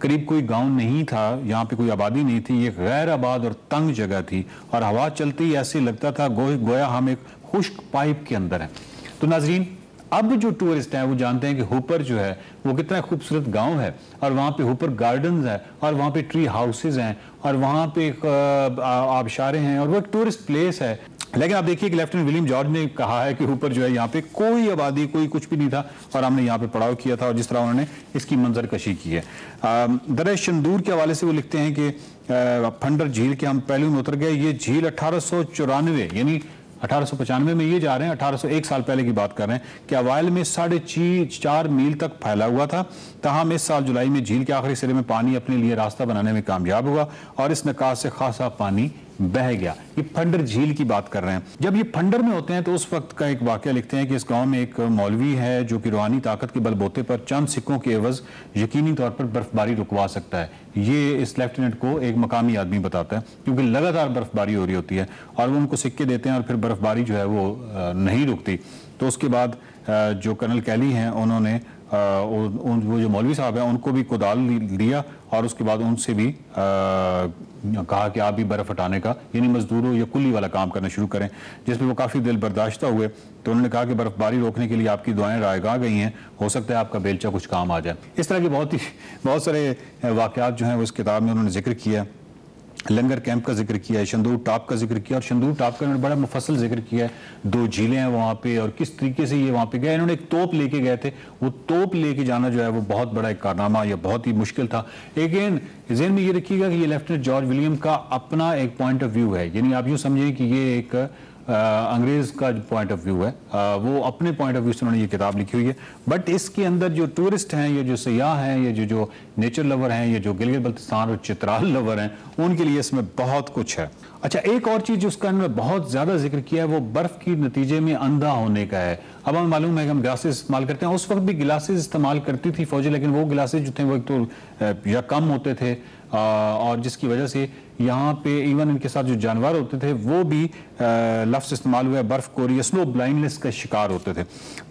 करीब कोई गांव नहीं था, यहाँ पे कोई आबादी नहीं थी, ये गैर आबाद और तंग जगह थी, और हवा चलती ही ऐसे लगता था गोया हम एक खुश्क पाइप के अंदर हैं। तो नाजरीन, अब जो टूरिस्ट हैं वो जानते हैं कि हुपर जो है वो कितना खूबसूरत गांव है, और वहाँ पे हुपर गार्डन्स है, और वहाँ पे ट्री हाउसेज हैं, और वहाँ पे आबशारें हैं, और वो एक टूरिस्ट प्लेस है। लेकिन आप देखिए कि लेफ्टिनेंट विलियम जॉर्ज ने कहा है कि ऊपर जो है यहाँ पे कोई आबादी, कोई कुछ भी नहीं था, और हमने यहाँ पे पड़ाव किया था, और जिस तरह उन्होंने इसकी मंजर कशी की है। दरे शंदूर के हवाले से वो लिखते हैं कि फंडर झील के हम पहले में उतर गए। ये झील 1894 यानी 1895 में ये जा रहे हैं, 1801 साल पहले की बात कर रहे हैं कि अवाइल में 4.5 मील तक फैला हुआ था। तमाम इस साल जुलाई में झील के आखिरी सिरे में पानी अपने लिए रास्ता बनाने में कामयाब हुआ और इस निकास से खासा पानी बह गया। ये फंडर झील की बात कर रहे हैं। जब ये फंडर में होते हैं तो उस वक्त का एक वाकया लिखते हैं कि इस गांव में एक मौलवी है जो कि रूहानी ताकत के बलबूते पर चंद सिक्कों के एवज यकीनी तौर पर बर्फबारी रुकवा सकता है। ये इस लेफ्टिनेंट को एक मकामी आदमी बताता है, क्योंकि लगातार बर्फबारी हो रही होती है और वो उनको सिक्के देते हैं और फिर बर्फबारी जो है वो नहीं रुकती। तो उसके बाद जो कर्नल कैली हैं उन्होंने वो जो मौलवी साहब हैं उनको भी कुदाल लिया और उसके बाद उनसे भी कहा कि आप भी बर्फ़ हटाने का यानी मजदूरों या कुल्ली वाला काम करना शुरू करें, जिसमें वो काफ़ी दिल बर्दाश्ता हुए। तो उन्होंने कहा कि बर्फबारी रोकने के लिए आपकी दुआएं रायगा गई हैं, हो सकता है आपका बेलचा कुछ काम आ जाए। इस तरह के बहुत सारे वाक़यात जो हैं वो इस किताब में उन्होंने जिक्र किया। लंगर कैंप का जिक्र किया है, शंदूर टॉप का जिक्र किया, और शंदूर टॉप का इन्होंने बड़ा मुफस्सल जिक्र किया है। 2 झीलें हैं वहाँ पे और किस तरीके से ये वहाँ पे गए। इन्होंने एक तोप लेके गए थे, वो तोप लेके जाना जो है वो बहुत बड़ा एक कारनामा या बहुत ही मुश्किल था। अगेन ज़हन में ये रखिएगा कि ये लेफ्टिनेंट जॉर्ज विलियम का अपना एक पॉइंट ऑफ व्यू है, यानी आप यूँ समझिए कि ये एक अंग्रेज़ का जो पॉइंट ऑफ व्यू है, वो अपने पॉइंट ऑफ व्यू से उन्होंने ये किताब लिखी हुई है। बट इसके अंदर जो टूरिस्ट हैं, ये जो सयाह हैं, ये जो नेचर लवर हैं, ये जो गिलगित बल्तिस्तान और चित्राल लवर हैं, उनके लिए इसमें बहुत कुछ है। अच्छा, एक और चीज़ जो उसका इन्होंने बहुत ज़्यादा जिक्र किया है वो बर्फ़ की नतीजे में अंधा होने का है। अब हमें मालूम है कि हम ग्लासेस इस्तेमाल करते हैं, उस वक्त भी गिलासेस इस्तेमाल करती थी फ़ौजी, लेकिन वो गिलासेस जो थे वो एक तो या कम होते थे और जिसकी वजह से यहाँ पे इवन इनके साथ जो जानवर होते थे वो भी लफ्ज़ इस्तेमाल हुआ, बर्फ़ कोरी, स्नो ब्लाइंडनेस का शिकार होते थे।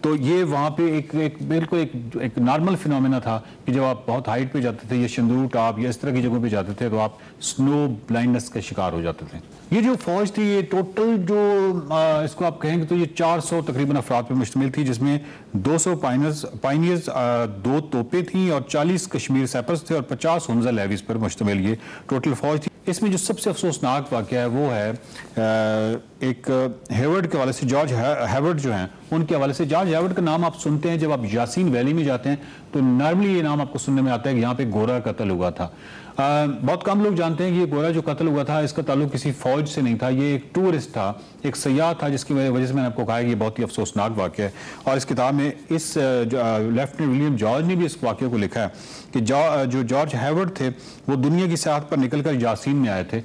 तो ये वहाँ पे एक बिल्कुल एक नॉर्मल फिनोमेना था कि जब आप बहुत हाइट पे जाते थे, ये शंदूर टॉप या इस तरह की जगहों पे जाते थे, तो आप स्नो ब्लाइंडनेस का शिकार हो जाते थे। ये जो फौज थी, ये टोटल जो इसको आप कहेंगे तो ये 400 तकरीबन अफराद पर मुश्तमिल थी, जिसमें 200 पाइनियर्स 2 तोपें थी और 40 कश्मीर सैपर्स थे और 50 हमजा लेवीज पर मुश्तमिल ये टोटल फौज थी। इसमें जो सबसे अफसोसनाक वाक़या है वो है एक हेवर्ड के हवाले से, जॉर्ज हेवर्ड जो हैं उनके हवाले से। जॉर्ज हेवर्ड का नाम आप सुनते हैं जब आप यासीन वैली में जाते हैं तो नॉर्मली ये नाम आपको सुनने में आता है कि यहाँ पे गोरा कत्ल हुआ था। बहुत कम लोग जानते हैं कि ये गोरा जो कत्ल हुआ था इसका ताल्लुक किसी फौज से नहीं था, ये एक टूरिस्ट था, एक सयाह था, जिसकी वजह से मैंने आपको कहा कि ये बहुत ही अफसोसनाक वाक़या है। और इस किताब में इस लेफ्टिनेंट विलियम जॉर्ज ने भी इस वाक़े को लिखा है कि जो जॉर्ज हेवर्ड थे वो दुनिया की सयाहत पर निकलकर यासीन में आए थे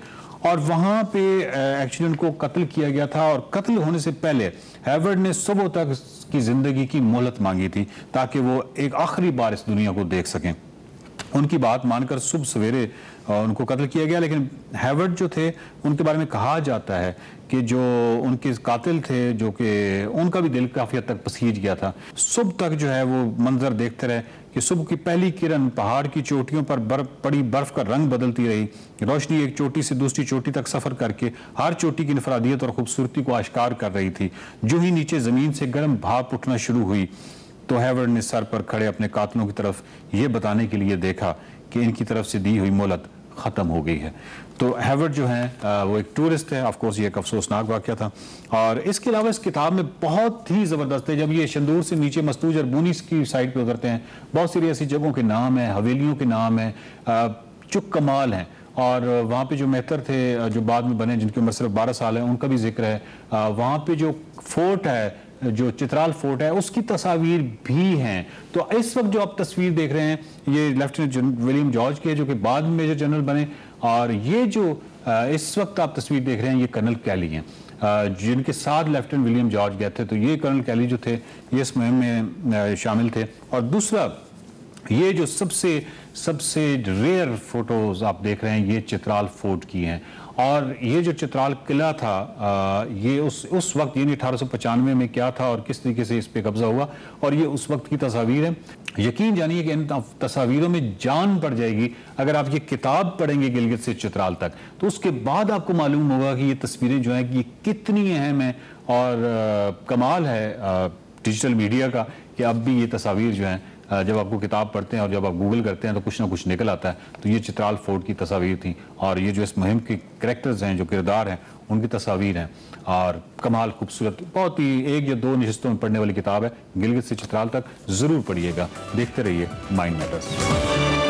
और वहाँ पे एक्चुअली उनको कत्ल किया गया था। और कत्ल होने से पहले हेवर्ड ने सुबह तक की ज़िंदगी की मोहलत मांगी थी ताकि वो एक आखिरी बार इस दुनिया को देख सकें। उनकी बात मानकर सुबह सवेरे उनको कत्ल किया गया। लेकिन हेवर्ड जो थे उनके बारे में कहा जाता है कि जो उनके कातिल थे, जो कि उनका भी दिल काफ़ी हद तक पसीज गया था। सुबह तक जो है वो मंजर देखते रहे कि सुबह की पहली किरण पहाड़ की चोटियों पर बर्फ का रंग बदलती रही। रोशनी एक चोटी से दूसरी चोटी तक सफ़र करके हर चोटी की इनफरादियत और खूबसूरती को आश्कार कर रही थी। जो ही नीचे ज़मीन से गर्म भाप उठना शुरू हुई तो हेवर्ड ने सर पर खड़े अपने कातलों की तरफ ये बताने के लिए देखा कि इनकी तरफ से दी हुई मोहलत ख़त्म हो गई है। तो हेवर्ड जो है वो एक टूरिस्ट है। ऑफ कोर्स ये एक अफसोसनाक वाक़या था। और इसके अलावा इस किताब में बहुत ही ज़बरदस्त है, जब ये शंदूर से नीचे मस्तूज और बूनीस की साइड पे उतरते हैं, बहुत सारी ऐसी जगहों के नाम हैं, हवेलियों के नाम हैं जो कमाल हैं। और वहाँ पे जो मेहतर थे जो बाद में बने, जिनकी उम्र सिर्फ 12 साल है, उनका भी जिक्र है। वहाँ पे जो फोर्ट है, जो चित्राल फोर्ट है, उसकी तस्वीर भी हैं। तो इस वक्त जो आप तस्वीर देख रहे हैं ये लेफ्टिनेंट विलियम जॉर्ज की है, जो कि बाद में मेजर जनरल बने। और ये जो इस वक्त आप तस्वीर देख रहे हैं ये कर्नल कैली हैं, जिनके साथ लेफ्टिनेंट विलियम जॉर्ज गए थे। तो ये कर्नल कैली जो थे ये इस मुहिम में शामिल थे। और दूसरा, ये जो सबसे रेयर फोटोज आप देख रहे हैं ये चित्राल फोर्ट की हैं। और ये जो चित्राल किला था ये उस वक्त यानी 1895 में क्या था और किस तरीके से इस पे कब्जा हुआ, और ये उस वक्त की तस्वीर है। यकीन जानिए कि इन तस्वीरों में जान पड़ जाएगी अगर आप ये किताब पढ़ेंगे गिलगित से चित्राल तक, तो उसके बाद आपको मालूम होगा कि ये तस्वीरें जो हैं कि कितनी अहम है। और कमाल है डिजिटल मीडिया का कि अब भी ये तस्वीर जो हैं जब आपको किताब पढ़ते हैं और जब आप गूगल करते हैं तो कुछ ना कुछ निकल आता है। तो ये चित्राल फोर्ट की तस्वीर थी और ये जो इस मुहिम के करैक्टर्स हैं, जो किरदार हैं, उनकी तस्वीर हैं। और कमाल खूबसूरत, बहुत ही 1 या 2 नशिस्तों में पढ़ने वाली किताब है। गिलगित से चित्राल तक ज़रूर पढ़िएगा। देखते रहिए माइंड मैटर्स।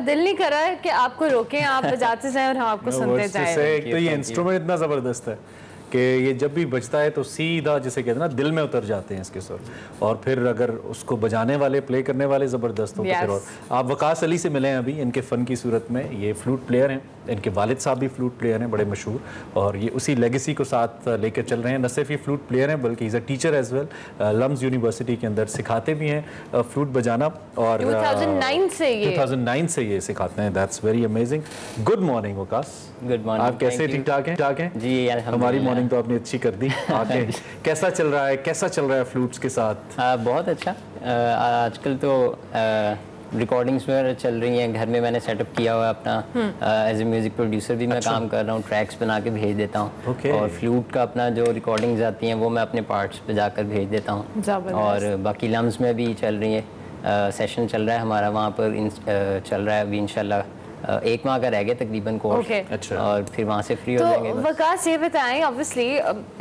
दिल नहीं कर रहा है कि आपको रोकें, आप बजाते जाएं और हम आपको सुनते जाएं। एक तो ये इंस्ट्रूमेंट इतना जबरदस्त है कि ये जब भी बजता है तो सीधा जिसे कहते हैं ना दिल में उतर जाते हैं इसके सुर, और फिर अगर उसको बजाने वाले प्ले करने वाले ज़बरदस्त हो तो फिर और। आप वकास अली से मिले हैं अभी इनके फ़न की सूरत में। ये फ्लूट प्लेयर हैं, इनके वालिद साहब भी फ्लूट प्लेयर हैं बड़े मशहूर, और ये उसी लेगेसी को साथ लेकर चल रहे हैं। न सिर्फ ये फ्लूट प्लेयर हैं बल्कि is a teacher as well, LUMS university के अंदर सिखाते भी हैं फ्लूट बजाना, और 2009 से ये सिखाते हैं। That's very amazing. Good morning Waqas. Good morning. आप कैसे? ठीक ठाक हैं? जी हमारी मॉर्निंग तो आपने अच्छी कर दी। आगे कैसा चल रहा है, कैसा चल रहा है फ्लूट्स के साथ? बहुत अच्छा। आजकल तो रिकॉर्डिंग्स वगैरह चल रही हैं, घर में मैंने सेटअप किया हुआ है अपना। एज ए म्यूजिक प्रोड्यूसर भी मैं काम कर रहा हूँ, ट्रैक्स बना के भेज देता हूँ। और फ्लूट का अपना जो रिकॉर्डिंग्स आती हैं वो मैं अपने पार्ट्स पे जाकर भेज देता हूँ। और बाकी लम्स में भी चल रही है, सेशन चल रहा है हमारा वहाँ पर, चल रहा है अभी इंशाल्लाह 1 माह का रह गया तकरीबन कोर्स। अच्छा। और फिर वहाँ से फ्री हो जाएंगे। वकास ये बताएं, ऑब्वियसली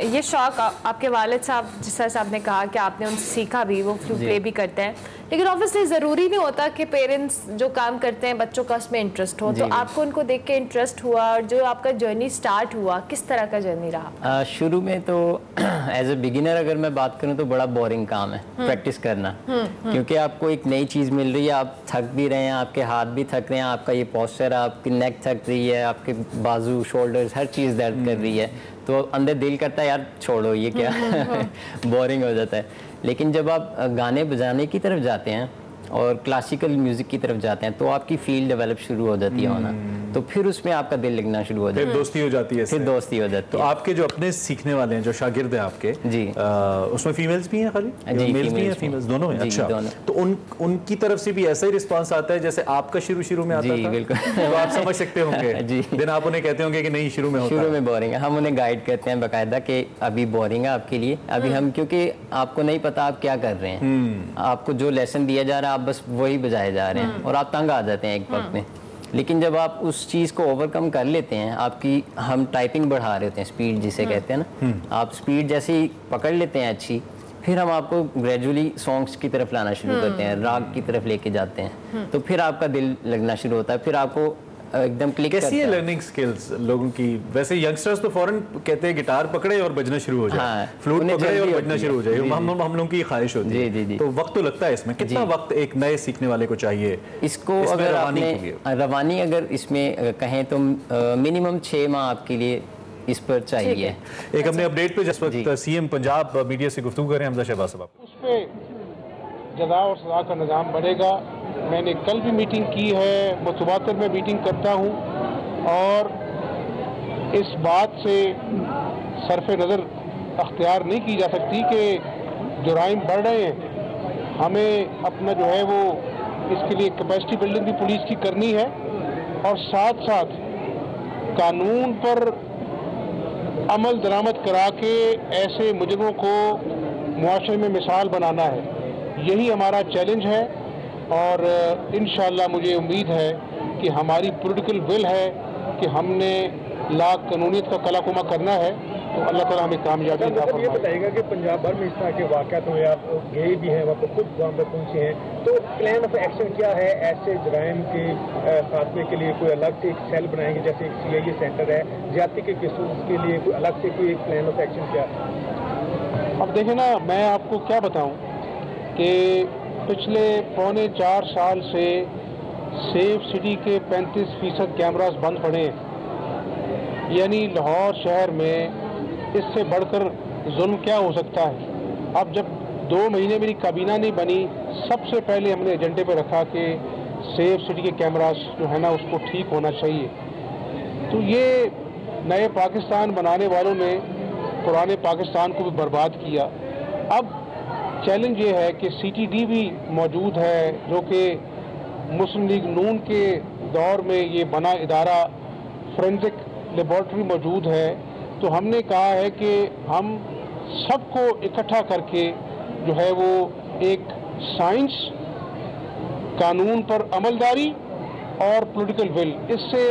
ये शौक आपके वालिद साहब, जिस तरह से आपने कहा कि आपने उनसे सीखा भी, वो फ्लूट प्ले भी करते हैं, लेकिन ऑब्वियसली ज़रूरी नहीं होता कि पेरेंट्स जो काम करते हैं बच्चों का उसमें इंटरेस्ट हो। तो आपको उनको देख के इंटरेस्ट हुआ, और जो आपका जर्नी स्टार्ट हुआ किस तरह का जर्नी रहा? शुरू में तो एज ए बिगिनर अगर मैं बात करूँ तो बड़ा बोरिंग काम है प्रैक्टिस करना, क्योंकि आपको एक नई चीज़ मिल रही है, आप थक भी रहे हैं, आपके हाथ भी थक रहे हैं, आपका ये पोस्चर, आपकी नेक थक रही है, आपके बाजू शोल्डर्स हर चीज़ दर्द कर रही है, तो अंदर दिल करता है यार छोड़ो ये क्या बोरिंग हो जाता है। लेकिन जब आप गाने बजाने की तरफ जाते हैं और क्लासिकल म्यूजिक की तरफ जाते हैं तो आपकी फील्ड डेवलप शुरू हो जाती है होना, तो फिर उसमें आपका दिल लगना शुरू हो जाता है, फिर दोस्ती हो जाती है। फिर दोस्ती हो जाती है। तो आपके जो अपने सीखने वाले हैं, जो शागिर्द हैं आपके, जी, उसमें फीमेल्स भी हैं? खाली मेल्स भी हैं, फीमेल्स दोनों हैं? अच्छा, तो उनकी तरफ से भी ऐसा ही रिस्पांस आता है जैसे आपका शुरू में आता था? जी बिल्कुल। तो आप समझ सकते होंगे जी। दिन आप उन्हें कहते होंगे कि नहीं शुरू में बोरिंग है, हम उन्हें गाइड करते हैं बाकायदा कि अभी बोरिंग है आपके लिए, अभी हम, क्योंकि आपको नहीं पता आप क्या कर रहे हैं, आपको जो लेसन दिया जा रहा है आप बस वही बजाए जा रहे हैं, और आप तंग आ जाते हैं एक वक्त में। लेकिन जब आप उस चीज़ को ओवरकम कर लेते हैं, आपकी हम टाइपिंग बढ़ा रहे होते हैं, स्पीड जिसे कहते हैं ना, आप स्पीड जैसे ही पकड़ लेते हैं अच्छी, फिर हम आपको ग्रेजुअली सॉन्ग्स की तरफ लाना शुरू करते हैं, राग की तरफ लेके जाते हैं, तो फिर आपका दिल लगना शुरू होता है, फिर आपको एकदम क्लिक कैसी है लर्निंग स्किल्स लोगों की? वैसे यंगस्टर्स तो फौरन कहते हैं गिटार पकड़े और बजना शुरू हो जाए, फ्लूट पकड़े और बजना शुरू हो जाए, हम लोगों की ख्वाहिश होती है। जी। तो वक्त तो लगता है इसमें, कितना वक्त एक नए सीखने वाले को चाहिए इसको? अगर आपने रवानी अगर इसमें कहें तो मिनिमम 6 माह आपके लिए इस पर चाहिए। एक हमने अपडेट पे जिस वक्त सीएम पंजाब मीडिया से गुफ्तगू करें हमजा शहबाज साहब, उस पे जज़ा और सज़ा का निज़ाम बढ़ेगा। मैंने कल भी मीटिंग की है, मुतवातर में मीटिंग करता हूँ, और इस बात से सरफ नज़र अख्तियार नहीं की जा सकती कि जुराइम बढ़ रहे हैं, हमें अपना जो है वो इसके लिए कैपेसिटी बिल्डिंग भी पुलिस की करनी है, और साथ साथ कानून पर अमल दरामद करा के ऐसे मुजरिमों को मुआशरे में मिसाल बनाना है। यही हमारा चैलेंज है, और इंशाअल्लाह मुझे उम्मीद है कि हमारी पॉलिटिकल विल है कि हमने ला कानूनियत का कलाकुमा करना है, तो अल्लाह ताला हमें कामयाबी अता फरमाए। ये बताइएगा कि पंजाब भर में इस तरह के वाक़यात हुए, आप गए भी हैं, वहाँ पर खुद वहाँ पर पहुँचे हैं, तो प्लान ऑफ एक्शन क्या है ऐसे जराइम के खात्मे के लिए? कोई अलग से एक सेल बनाएंगे, जैसे एक CIA सेंटर है, ज्यादती के केसेस के लिए कोई अलग से कोई एक प्लान ऑफ एक्शन क्या है? अब देखें ना, मैं आपको क्या बताऊँ कि पिछले 3.25 साल से सेफ सिटी के 35% कैमरास बंद पड़े हैं, यानी लाहौर शहर में इससे बढ़कर जुल्म क्या हो सकता है? अब जब 2 महीने मेरी काबीना नहीं बनी, सबसे पहले हमने एजेंडे पे रखा कि सेफ सिटी के कैमरास जो है ना उसको ठीक होना चाहिए। तो ये नए पाकिस्तान बनाने वालों ने पुराने पाकिस्तान को भी बर्बाद किया। अब चैलेंज ये है कि CTD भी मौजूद है, जो कि मुस्लिम लीग नून के दौर में ये बना इदारा, फोरेंसिक लेबॉर्ट्री मौजूद है। तो हमने कहा है कि हम सबको इकट्ठा करके जो है वो एक साइंस, कानून पर अमलदारी और पॉलिटिकल विल, इससे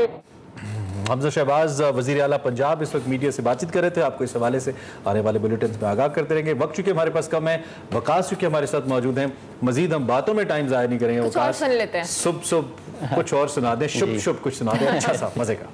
हमजा शहबाज वज़ीर आला पंजाब इस वक्त मीडिया से बातचीत कर रहे थे। आपको इस हवाले से आने वाले बुलेटिन में आगाह करते रहेंगे। वक्त चूंकि हमारे पास कम है, वकास चूंकि हमारे साथ मौजूद हैं, मजीद हम बातों में टाइम ज़ाया नहीं करेंगे। वकास सुन लेते हैं, शुभ कुछ और सुना दें, शुभ कुछ सुना दें अच्छा सा मजे का।